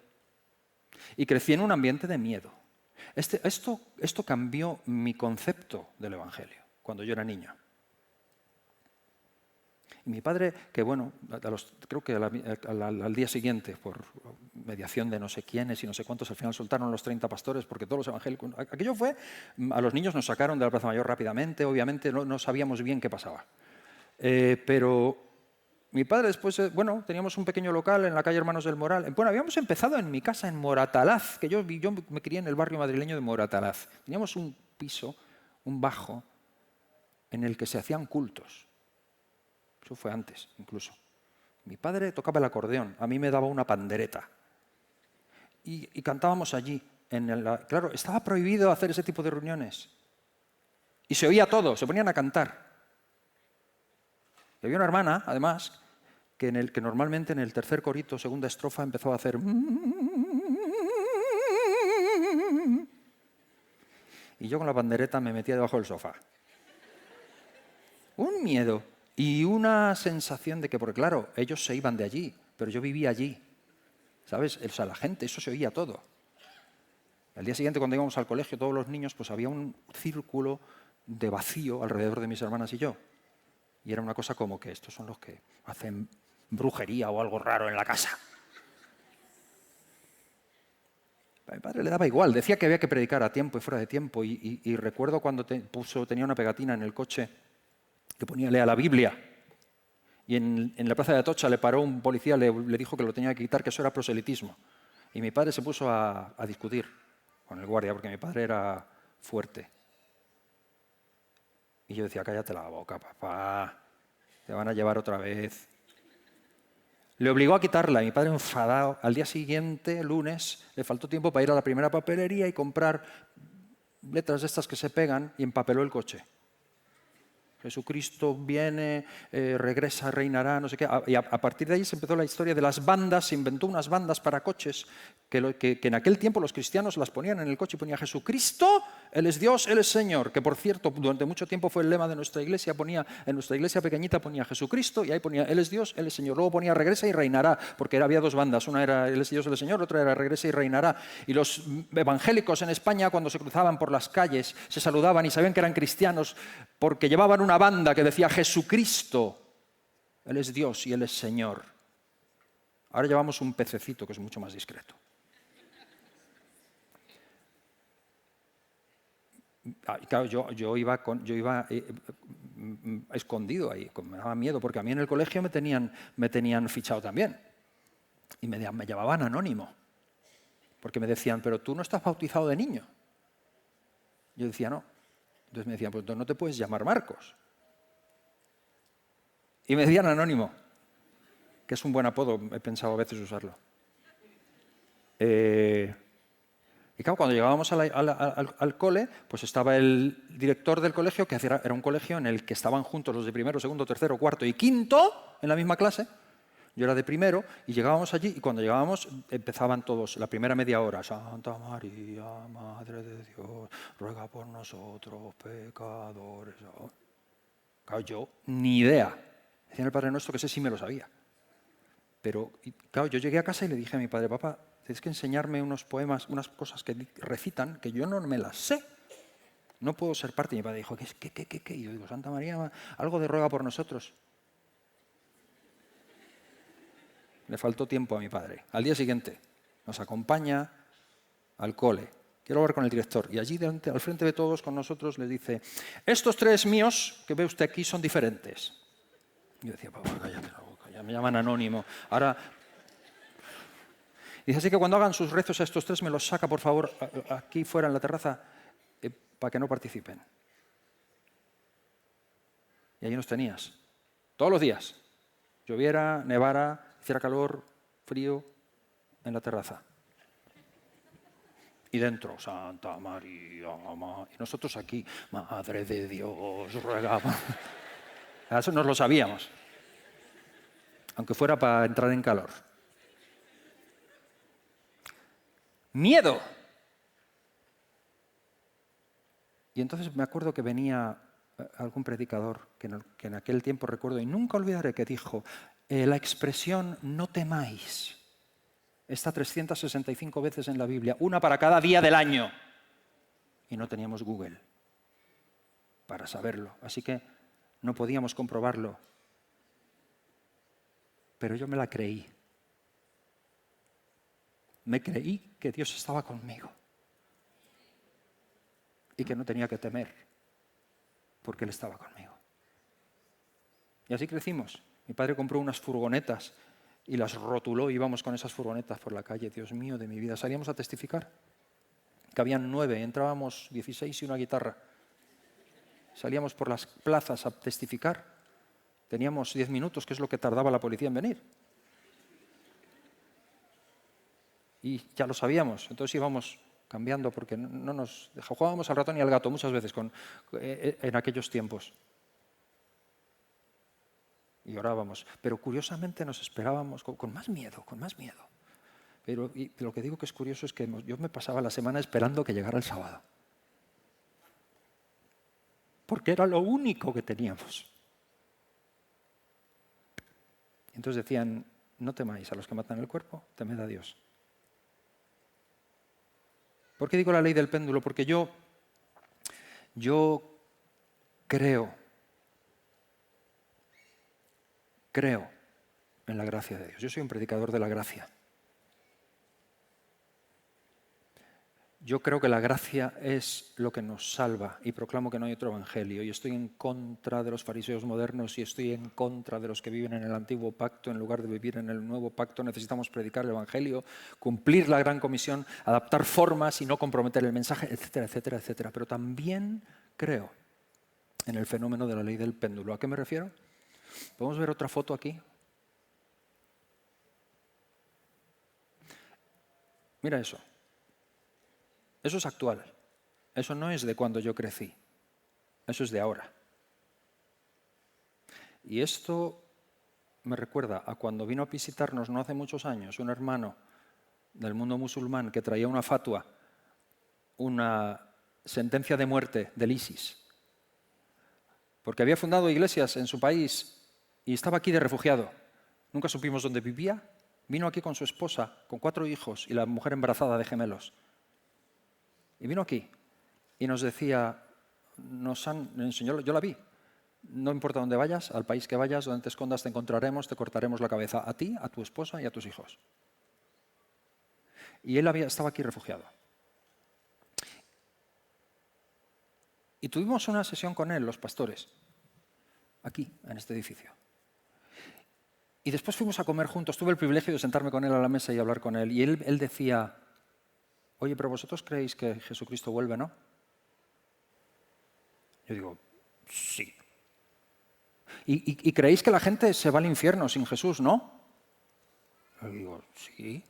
Y crecí en un ambiente de miedo. Esto cambió mi concepto del Evangelio cuando yo era niño. Y mi padre, que bueno, creo que al día siguiente, por mediación de no sé quiénes y no sé cuántos, al final soltaron los 30 pastores porque todos los evangélicos... Aquello fue, a los niños nos sacaron de la Plaza Mayor rápidamente, obviamente no sabíamos bien qué pasaba. Pero mi padre después, bueno, teníamos un pequeño local en la calle Hermanos del Moral. Bueno, habíamos empezado en mi casa en Moratalaz, que yo me crié en el barrio madrileño de Moratalaz. Teníamos un piso, un bajo, en el que se hacían cultos. Eso fue antes, incluso. Mi padre tocaba el acordeón, a mí me daba una pandereta. Y cantábamos allí. Claro, estaba prohibido hacer ese tipo de reuniones. Y se oía todo, se ponían a cantar. Y había una hermana, además, que normalmente en el tercer corito, segunda estrofa, empezó a hacer... Y yo con la pandereta me metía debajo del sofá. Un miedo. Y una sensación de que, porque claro, ellos se iban de allí, pero yo vivía allí. ¿Sabes? O sea, la gente, eso se oía todo. Al día siguiente, cuando íbamos al colegio, todos los niños, pues había un círculo de vacío alrededor de mis hermanas y yo. Y era una cosa como que estos son los que hacen brujería o algo raro en la casa. A mi padre le daba igual, decía que había que predicar a tiempo y fuera de tiempo. Y recuerdo cuando tenía una pegatina en el coche que ponía lea la Biblia. Y en la plaza de Atocha le paró un policía, le dijo que lo tenía que quitar, que eso era proselitismo. Y mi padre se puso a discutir con el guardia, porque mi padre era fuerte. Y yo decía, cállate la boca, papá, te van a llevar otra vez. Le obligó a quitarla, y mi padre enfadado. Al día siguiente, lunes, le faltó tiempo para ir a la primera papelería y comprar letras de estas que se pegan, y empapeló el coche. Jesucristo viene, regresa, reinará, no sé qué. Y a partir de ahí se empezó la historia de las bandas, se inventó unas bandas para coches, que en aquel tiempo los cristianos las ponían en el coche y ponía Jesucristo, Él es Dios, Él es Señor, que por cierto durante mucho tiempo fue el lema de nuestra iglesia, en nuestra iglesia pequeñita ponía Jesucristo y ahí ponía Él es Dios, Él es Señor. Luego ponía regresa y reinará, porque había dos bandas, una era Él es Dios, Él es Señor, otra era regresa y reinará. Y los evangélicos en España cuando se cruzaban por las calles se saludaban y sabían que eran cristianos porque llevaban una banda que decía Jesucristo, Él es Dios y Él es Señor. Ahora llevamos un pececito que es mucho más discreto. Claro, yo iba escondido ahí, me daba miedo, porque a mí en el colegio me tenían fichado también. Y me llamaban anónimo, porque me decían, pero tú no estás bautizado de niño. Yo decía, no. Entonces me decían, pues no te puedes llamar Marcos. Y me decían anónimo, que es un buen apodo, he pensado a veces usarlo. Y claro, cuando llegábamos al cole, pues estaba el director del colegio, que era un colegio en el que estaban juntos los de primero, segundo, tercero, cuarto y quinto en la misma clase. Yo era de primero y llegábamos allí y cuando llegábamos empezaban todos, la primera media hora, Santa María, Madre de Dios, ruega por nosotros, pecadores. Claro, yo ni idea. Decía el Padre Nuestro que ese sí me lo sabía. Pero, claro, yo llegué a casa y le dije a mi padre, papá, tienes que enseñarme unos poemas, unas cosas que recitan, que yo no me las sé. No puedo ser parte. Y mi padre dijo, ¿qué? Y yo digo, Santa María, algo de ruega por nosotros. Le faltó tiempo a mi padre. Al día siguiente nos acompaña al cole. quiero hablar con el director. Y allí al frente de todos con nosotros les dice, estos 3 míos que ve usted aquí son diferentes. Y yo decía, cállate la boca, ya me llaman anónimo. Ahora, dice, así que cuando hagan sus rezos a estos 3 me los saca, por favor, aquí fuera en la terraza, para que no participen. Y allí nos tenías, todos los días. Lloviera, nevara, hiciera calor, frío, en la terraza. Y dentro, Santa María, y nosotros aquí, Madre de Dios, ruega. Eso nos lo sabíamos, aunque fuera para entrar en calor. Miedo. Y entonces me acuerdo que venía algún predicador, que en aquel tiempo recuerdo, y nunca olvidaré que dijo, la expresión no temáis está 365 veces en la Biblia, una para cada día del año. Y no teníamos Google para saberlo, así que no podíamos comprobarlo. Pero yo me la creí. Me creí que Dios estaba conmigo y que no tenía que temer porque Él estaba conmigo. Y así crecimos. Mi padre compró unas furgonetas y las rotuló, íbamos con esas furgonetas por la calle. Dios mío de mi vida, salíamos a testificar. Cabían 9, entrábamos 16 y una guitarra. Salíamos por las plazas a testificar. Teníamos 10 minutos, que es lo que tardaba la policía en venir. Y ya lo sabíamos, entonces íbamos cambiando porque no nos jugábamos al ratón y al gato muchas veces en aquellos tiempos. Y orábamos, pero curiosamente nos esperábamos con más miedo, con más miedo. Pero lo que digo que es curioso es que yo me pasaba la semana esperando que llegara el sábado. Porque era lo único que teníamos. Entonces decían, no temáis a los que matan el cuerpo, temed a Dios. ¿Por qué digo la ley del péndulo? Porque yo creo en la gracia de Dios. Yo soy un predicador de la gracia. Yo creo que la gracia es lo que nos salva y proclamo que no hay otro evangelio. Y estoy en contra de los fariseos modernos y estoy en contra de los que viven en el antiguo pacto. En lugar de vivir en el nuevo pacto, necesitamos predicar el evangelio, cumplir la gran comisión, adaptar formas y no comprometer el mensaje, etcétera, etcétera, etcétera. Pero también creo en el fenómeno de la ley del péndulo. ¿A qué me refiero? ¿Podemos ver otra foto aquí? Mira eso. Eso es actual. Eso no es de cuando yo crecí. Eso es de ahora. Y esto me recuerda a cuando vino a visitarnos no hace muchos años un hermano del mundo musulmán que traía una fatua, una sentencia de muerte del ISIS, porque había fundado iglesias en su país y estaba aquí de refugiado. Nunca supimos dónde vivía. Vino aquí con su esposa, con 4 hijos y la mujer embarazada de gemelos. Y vino aquí y nos decía, nos enseñó, yo la vi, no importa dónde vayas, al país que vayas, donde te escondas, te encontraremos, te cortaremos la cabeza a ti, a tu esposa y a tus hijos. Y él estaba aquí refugiado. Y tuvimos una sesión con él, los pastores, aquí, en este edificio. Y después fuimos a comer juntos, tuve el privilegio de sentarme con él a la mesa y hablar con él. Y él decía, oye, pero vosotros creéis que Jesucristo vuelve, ¿no? Yo digo, sí. ¿Y creéis que la gente se va al infierno sin Jesús, no? Yo digo, sí.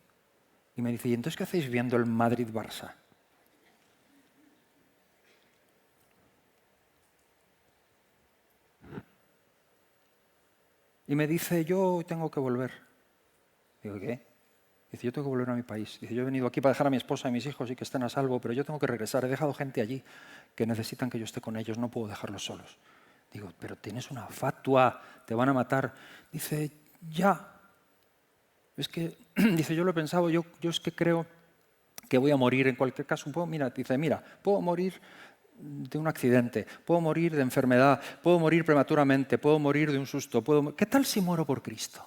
Y me dice, ¿y entonces qué hacéis viendo el Madrid-Barça? Y me dice, yo tengo que volver. Digo, ¿qué? Dice, yo tengo que volver a mi país. Dice, yo he venido aquí para dejar a mi esposa y a mis hijos y que estén a salvo, pero yo tengo que regresar. He dejado gente allí que necesitan que yo esté con ellos, no puedo dejarlos solos. Digo, pero tienes una fatua, te van a matar. Dice, ya. Es que, dice, yo lo he pensado, yo es que creo que voy a morir en cualquier caso. Puedo morir de un accidente, puedo morir de enfermedad, puedo morir prematuramente, puedo morir de un susto. ¿Qué tal si muero por Cristo?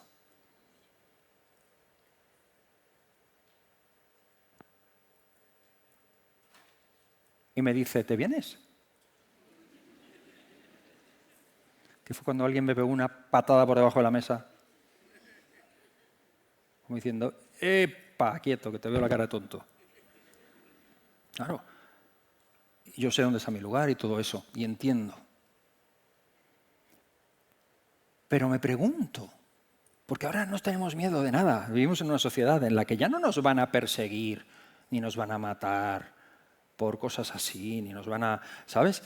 y me dice, ¿te vienes? Que fue cuando alguien me pegó una patada por debajo de la mesa, como diciendo, ¡epa, quieto, que te veo la cara de tonto! Claro, yo sé dónde está mi lugar y todo eso, y entiendo. Pero me pregunto, porque ahora no tenemos miedo de nada, vivimos en una sociedad en la que ya no nos van a perseguir, ni nos van a matar por cosas así, ni nos van a... ¿Sabes?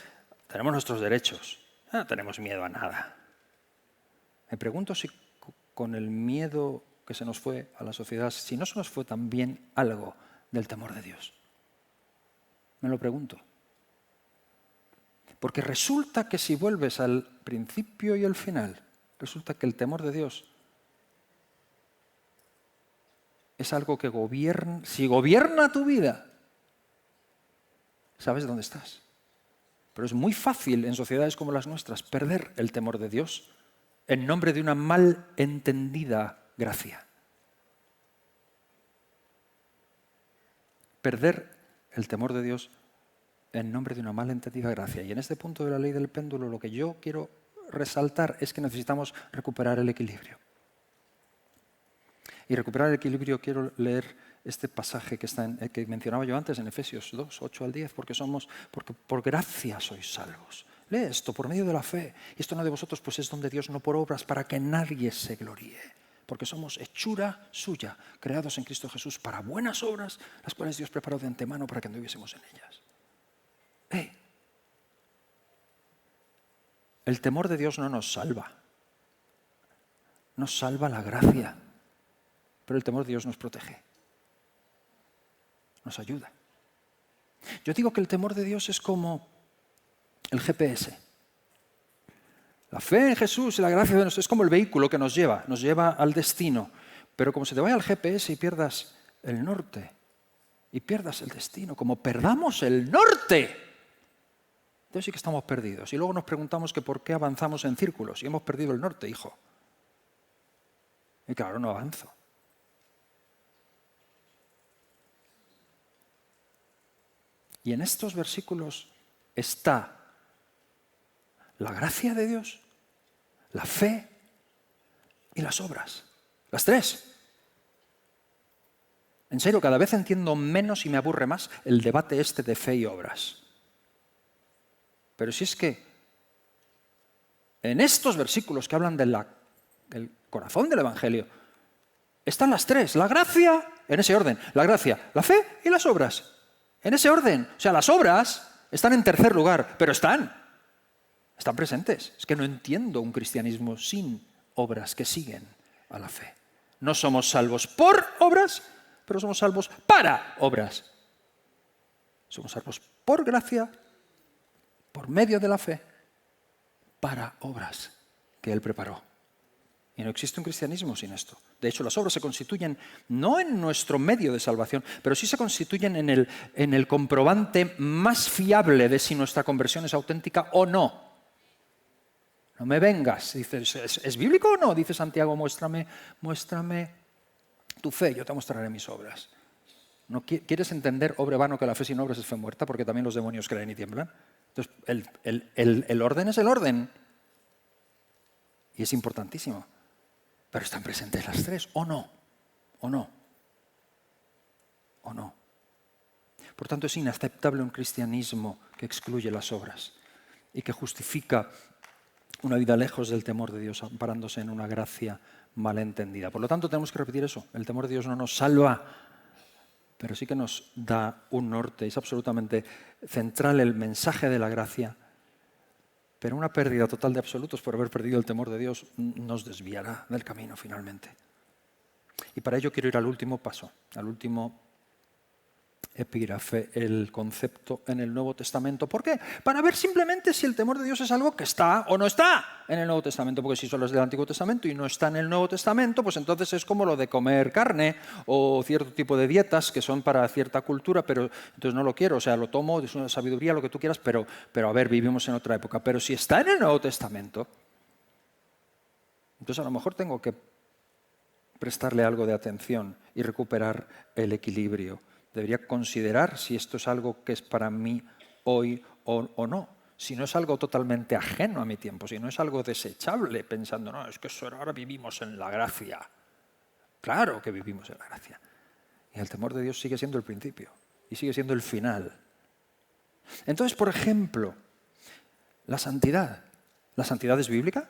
Tenemos nuestros derechos, no tenemos miedo a nada. Me pregunto si con el miedo que se nos fue a la sociedad, si no se nos fue también algo del temor de Dios. Me lo pregunto. Porque resulta que si vuelves al principio y al final, resulta que el temor de Dios es algo que gobierna, si gobierna tu vida, sabes dónde estás. Pero es muy fácil en sociedades como las nuestras perder el temor de Dios en nombre de una mal entendida gracia. Perder el temor de Dios en nombre de una mal entendida gracia. Y en este punto de la ley del péndulo lo que yo quiero resaltar es que necesitamos recuperar el equilibrio. Y recuperar el equilibrio quiero leer este pasaje que mencionaba yo antes en Efesios 2, 8 al 10, porque por gracia sois salvos. Lee esto, por medio de la fe. Y esto no de vosotros, pues es don de Dios, no por obras, para que nadie se gloríe. Porque somos hechura suya, creados en Cristo Jesús para buenas obras, las cuales Dios preparó de antemano para que anduviésemos en ellas. El temor de Dios no nos salva. Nos salva la gracia. Pero el temor de Dios nos protege. Nos ayuda. Yo digo que el temor de Dios es como el GPS. La fe en Jesús y la gracia de Dios es como el vehículo que nos lleva al destino. Pero como se te vaya al GPS y pierdas el norte, y pierdas el destino, como perdamos el norte, entonces sí que estamos perdidos. Y luego nos preguntamos que por qué avanzamos en círculos y hemos perdido el norte, hijo. Y claro, no avanzo. Y en estos versículos está la gracia de Dios, la fe y las obras. Las tres. En serio, cada vez entiendo menos y me aburre más el debate este de fe y obras. Pero si es que en estos versículos que hablan del corazón del Evangelio, están las tres. La gracia, en ese orden. La gracia, la fe y las obras. En ese orden. O sea, las obras están en tercer lugar, pero están presentes. Es que no entiendo un cristianismo sin obras que siguen a la fe. No somos salvos por obras, pero somos salvos para obras. Somos salvos por gracia, por medio de la fe, para obras que Él preparó. Y no existe un cristianismo sin esto. De hecho, las obras se constituyen no en nuestro medio de salvación, pero sí se constituyen en el comprobante más fiable de si nuestra conversión es auténtica o no. No me vengas, dices, ¿es bíblico o no? Dice Santiago, muéstrame tu fe, yo te mostraré mis obras. ¿No quieres entender, hombre vano, que la fe sin obras es fe muerta? Porque también los demonios creen y tiemblan. Entonces, el orden es el orden. Y es importantísimo. Pero están presentes las tres, ¿o no? ¿O no? ¿O no? Por tanto, es inaceptable un cristianismo que excluye las obras y que justifica una vida lejos del temor de Dios, amparándose en una gracia malentendida. Por lo tanto, tenemos que repetir eso. El temor de Dios no nos salva, pero sí que nos da un norte. Es absolutamente central el mensaje de la gracia. Pero una pérdida total de absolutos por haber perdido el temor de Dios nos desviará del camino finalmente. Y para ello quiero ir al último paso, al último epígrafe, el concepto en el Nuevo Testamento. ¿Por qué? Para ver simplemente si el temor de Dios es algo que está o no está en el Nuevo Testamento. Porque si solo es del Antiguo Testamento y no está en el Nuevo Testamento, pues entonces es como lo de comer carne o cierto tipo de dietas que son para cierta cultura, pero entonces no lo quiero. O sea, lo tomo, es una sabiduría, lo que tú quieras, pero a ver, vivimos en otra época. Pero si está en el Nuevo Testamento, entonces a lo mejor tengo que prestarle algo de atención y recuperar el equilibrio. Debería considerar si esto es algo que es para mí hoy o no. Si no es algo totalmente ajeno a mi tiempo, si no es algo desechable, pensando, no, es que eso ahora vivimos en la gracia. Claro que vivimos en la gracia. Y el temor de Dios sigue siendo el principio y sigue siendo el final. Entonces, por ejemplo, la santidad. ¿La santidad es bíblica?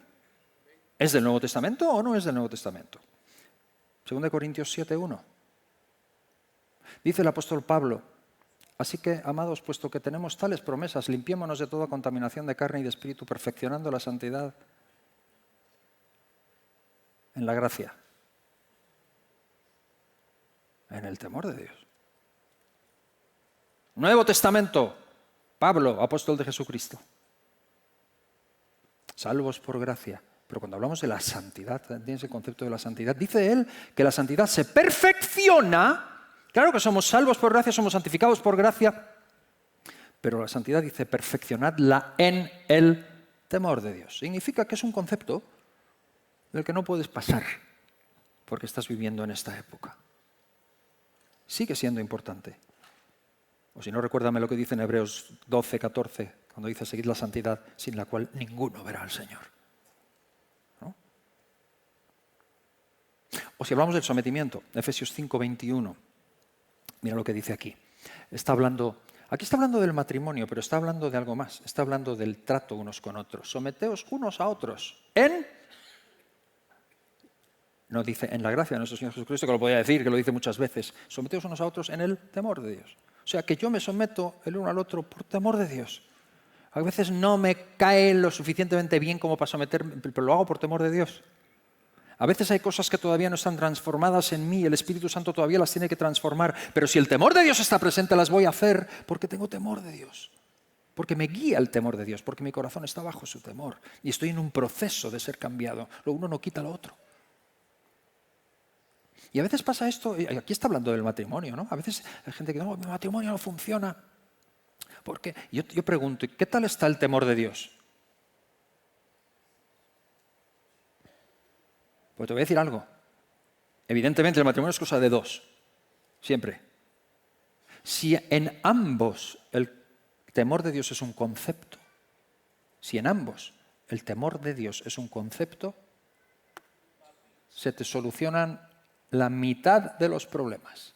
¿Es del Nuevo Testamento o no es del Nuevo Testamento? 2 Corintios 7:1. Dice el apóstol Pablo: así que, amados, puesto que tenemos tales promesas, limpiémonos de toda contaminación de carne y de espíritu, perfeccionando la santidad en la gracia, en el temor de Dios. Nuevo Testamento, Pablo, apóstol de Jesucristo. Salvos por gracia. Pero cuando hablamos de la santidad, ¿entiendes el concepto de la santidad? Dice él que la santidad se perfecciona. Claro que somos salvos por gracia, somos santificados por gracia, pero la santidad dice perfeccionadla en el temor de Dios. Significa que es un concepto del que no puedes pasar porque estás viviendo en esta época. Sigue siendo importante. O si no, recuérdame lo que dice en Hebreos 12:14, cuando dice seguid la santidad sin la cual ninguno verá al Señor. ¿No? O si hablamos del sometimiento, Efesios 5:21. Mira lo que dice aquí. Aquí está hablando del matrimonio, pero está hablando de algo más. Está hablando del trato unos con otros. Someteos unos a otros no dice en la gracia de nuestro Señor Jesucristo, que lo podía decir, que lo dice muchas veces. Someteos unos a otros en el temor de Dios. O sea, que yo me someto el uno al otro por temor de Dios. A veces no me cae lo suficientemente bien como para someterme, pero lo hago por temor de Dios. A veces hay cosas que todavía no están transformadas en mí, el Espíritu Santo todavía las tiene que transformar, pero si el temor de Dios está presente, las voy a hacer porque tengo temor de Dios, porque me guía el temor de Dios, porque mi corazón está bajo su temor y estoy en un proceso de ser cambiado. Lo uno no quita lo otro. Y a veces pasa esto, y aquí está hablando del matrimonio, ¿no? A veces hay gente que no, mi matrimonio no funciona. Porque yo pregunto, ¿qué tal está el temor de Dios? Pues te voy a decir algo. Evidentemente el matrimonio es cosa de dos, siempre. Si en ambos el temor de Dios es un concepto, si en ambos el temor de Dios es un concepto, se te solucionan la mitad de los problemas.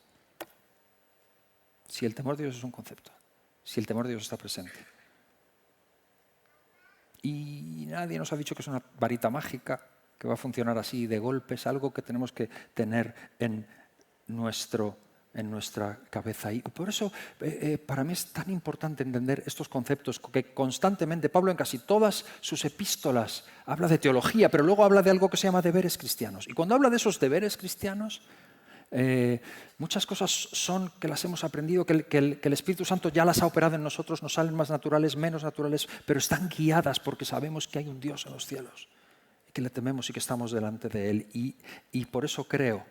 Si el temor de Dios es un concepto, si el temor de Dios está presente. Y nadie nos ha dicho que es una varita mágica que va a funcionar así de golpe, es algo que tenemos que tener en nuestra cabeza. Y por eso para mí es tan importante entender estos conceptos que constantemente Pablo en casi todas sus epístolas habla de teología, pero luego habla de algo que se llama deberes cristianos. Y cuando habla de esos deberes cristianos, muchas cosas son que las hemos aprendido, que el Espíritu Santo ya las ha operado en nosotros, nos salen más naturales, menos naturales, pero están guiadas porque sabemos que hay un Dios en los cielos, y que le tememos y que estamos delante de Él. Y por eso creo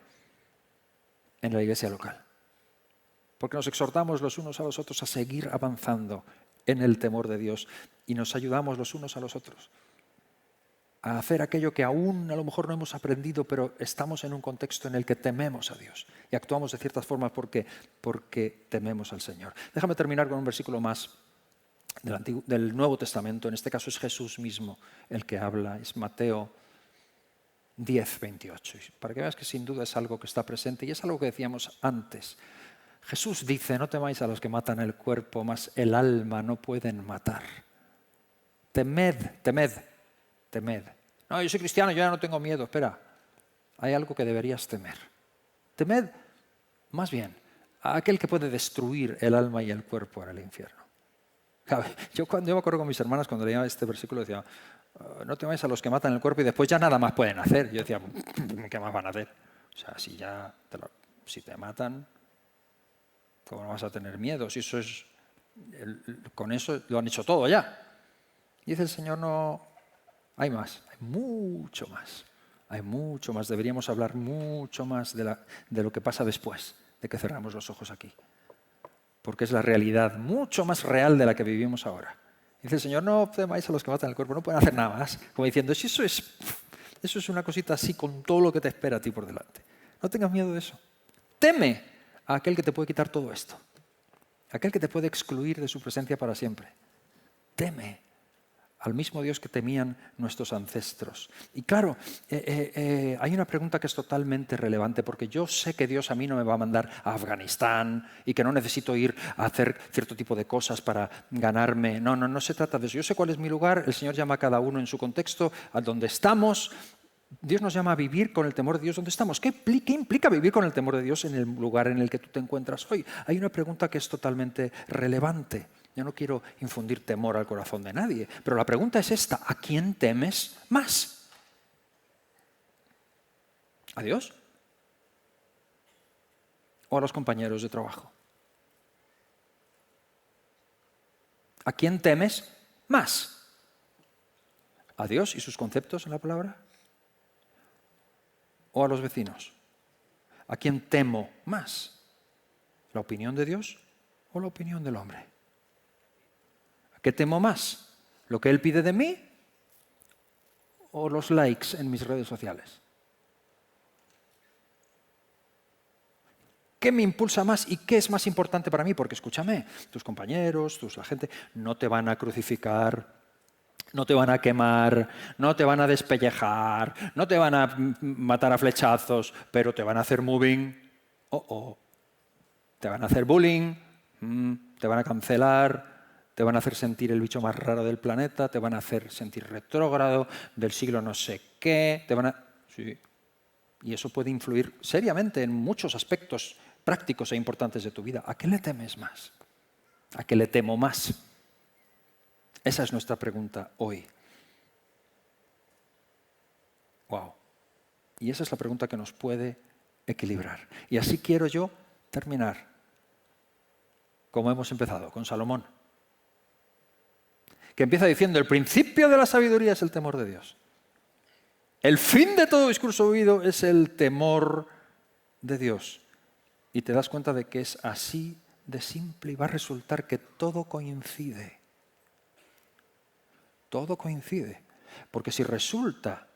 en la iglesia local. Porque nos exhortamos los unos a los otros a seguir avanzando en el temor de Dios y nos ayudamos los unos a los otros a hacer aquello que aún a lo mejor no hemos aprendido, pero estamos en un contexto en el que tememos a Dios y actuamos de ciertas formas porque tememos al Señor. Déjame terminar con un versículo más del Nuevo Testamento. En este caso es Jesús mismo el que habla, es Mateo 10:28. Para que veas que sin duda es algo que está presente y es algo que decíamos antes. Jesús dice, no temáis a los que matan el cuerpo, mas el alma no pueden matar. Temed. No, yo soy cristiano, yo ya no tengo miedo. Espera, hay algo que deberías temer. Temed, más bien, a aquel que puede destruir el alma y el cuerpo en el infierno. Yo me acuerdo con mis hermanas cuando leía este versículo, decía, no temáis a los que matan el cuerpo y después ya nada más pueden hacer. Yo decía, ¿qué más van a hacer? O sea, si te matan, ¿cómo no vas a tener miedo? Si eso es, con eso lo han hecho todo ya. Y dice el Señor, no, hay más, hay mucho más. Hay mucho más, deberíamos hablar mucho más de lo que pasa después de que cerramos los ojos aquí. Porque es la realidad mucho más real de la que vivimos ahora. Dice el Señor, no temáis a los que matan el cuerpo, no pueden hacer nada más. Como diciendo, si eso es una cosita así con todo lo que te espera a ti por delante. No tengas miedo de eso. Teme a aquel que te puede quitar todo esto. aquel que te puede excluir de su presencia para siempre. Teme al mismo Dios que temían nuestros ancestros. Y claro, hay una pregunta que es totalmente relevante, porque yo sé que Dios a mí no me va a mandar a Afganistán y que no necesito ir a hacer cierto tipo de cosas para ganarme. No se trata de eso. Yo sé cuál es mi lugar, el Señor llama a cada uno en su contexto, a donde estamos. Dios nos llama a vivir con el temor de Dios donde estamos. ¿Qué implica vivir con el temor de Dios en el lugar en el que tú te encuentras hoy? Hay una pregunta que es totalmente relevante. Yo no quiero infundir temor al corazón de nadie, pero la pregunta es esta: ¿a quién temes más? ¿A Dios? ¿O a los compañeros de trabajo? ¿A quién temes más? ¿A Dios y sus conceptos en la palabra? ¿O a los vecinos? ¿A quién temo más? ¿La opinión de Dios o la opinión del hombre? ¿Qué temo más? ¿Lo que Él pide de mí o los likes en mis redes sociales? ¿Qué me impulsa más y qué es más importante para mí? Porque escúchame, tus compañeros, la gente, no te van a crucificar, no te van a quemar, no te van a despellejar, no te van a matar a flechazos, pero te van a hacer moving, te van a hacer bullying, te van a cancelar, te van a hacer sentir el bicho más raro del planeta, te van a hacer sentir retrógrado, del siglo no sé qué, Sí. Y eso puede influir seriamente en muchos aspectos prácticos e importantes de tu vida. ¿A qué le temes más? ¿A qué le temo más? Esa es nuestra pregunta hoy. Wow. Y esa es la pregunta que nos puede equilibrar. Y así quiero yo terminar, como hemos empezado, con Salomón, que empieza diciendo: el principio de la sabiduría es el temor de Dios. El fin de todo discurso oído es el temor de Dios. Y te das cuenta de que es así de simple y va a resultar que todo coincide. Todo coincide. Porque si resulta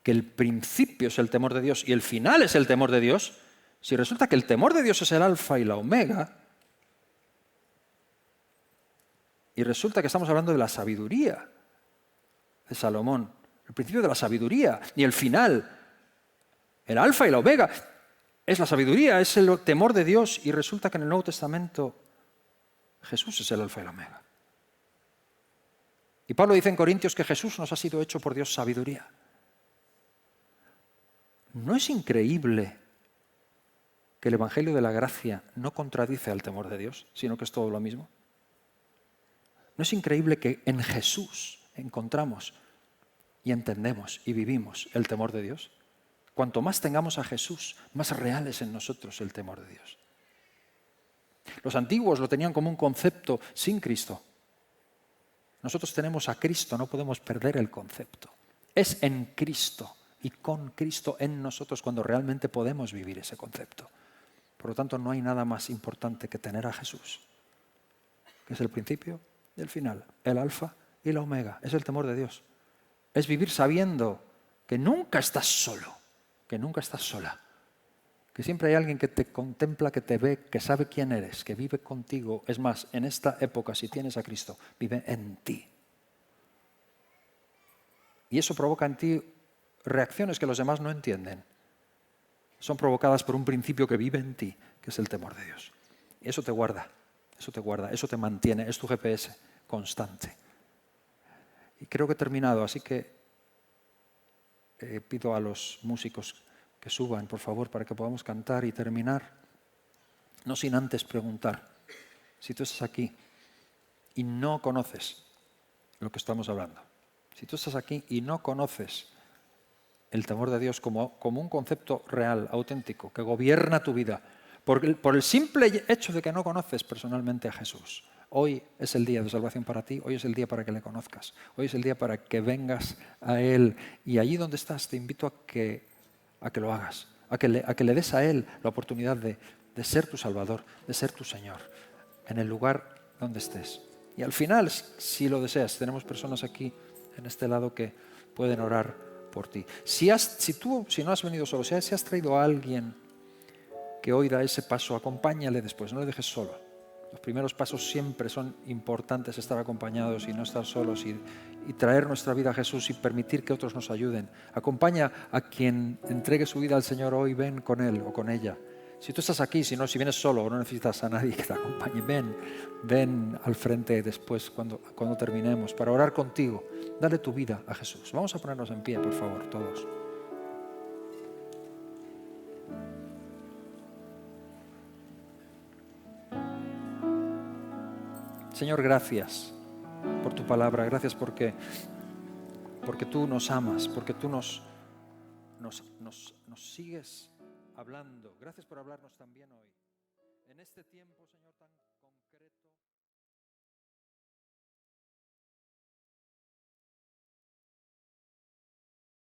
que el principio es el temor de Dios y el final es el temor de Dios, si resulta que el temor de Dios es el alfa y la omega, y resulta que estamos hablando de la sabiduría de Salomón, el principio de la sabiduría y el final, el alfa y la omega, es la sabiduría, es el temor de Dios, y resulta que en el Nuevo Testamento Jesús es el alfa y la omega. Y Pablo dice en Corintios que Jesús nos ha sido hecho por Dios sabiduría. ¿No es increíble que el Evangelio de la Gracia no contradice al temor de Dios, sino que es todo lo mismo? ¿No es increíble que en Jesús encontramos y entendemos y vivimos el temor de Dios? Cuanto más tengamos a Jesús, más real es en nosotros el temor de Dios. Los antiguos lo tenían como un concepto sin Cristo. Nosotros tenemos a Cristo, no podemos perder el concepto. Es en Cristo y con Cristo en nosotros cuando realmente podemos vivir ese concepto. Por lo tanto, no hay nada más importante que tener a Jesús, que es el principio y el final, el alfa y la omega. Es el temor de Dios. Es vivir sabiendo que nunca estás solo, que nunca estás sola, que siempre hay alguien que te contempla, que te ve, que sabe quién eres, que vive contigo. Es más, en esta época, si tienes a Cristo, vive en ti. Y eso provoca en ti reacciones que los demás no entienden. Son provocadas por un principio que vive en ti, que es el temor de Dios. Y eso te guarda, eso te mantiene, es tu GPS constante. Y creo que he terminado, así que pido a los músicos que suban, por favor, para que podamos cantar y terminar. No sin antes preguntar, si tú estás aquí y no conoces lo que estamos hablando, si tú estás aquí y no conoces el temor de Dios como un concepto real, auténtico, que gobierna tu vida, por el simple hecho de que no conoces personalmente a Jesús, hoy es el día de salvación para ti, hoy es el día para que le conozcas, hoy es el día para que vengas a Él. Y allí donde estás te invito a que lo hagas, a que le des a Él la oportunidad de ser tu Salvador, de ser tu Señor, en el lugar donde estés. Y al final, si lo deseas, tenemos personas aquí en este lado que pueden orar por ti. Si no has venido solo, si has traído a alguien que hoy da ese paso, acompáñale después, no le dejes solo. Los primeros pasos siempre son importantes, estar acompañados y no estar solos y traer nuestra vida a Jesús y permitir que otros nos ayuden. Acompaña a quien entregue su vida al Señor hoy, ven con él o con ella. Si tú estás aquí, si vienes solo o no necesitas a nadie que te acompañe, ven al frente después cuando terminemos para orar contigo. Dale tu vida a Jesús. Vamos a ponernos en pie, por favor, todos. Señor, gracias por tu palabra, gracias porque tú nos amas, porque tú nos sigues hablando. Gracias por hablarnos también hoy. En este tiempo, Señor, tan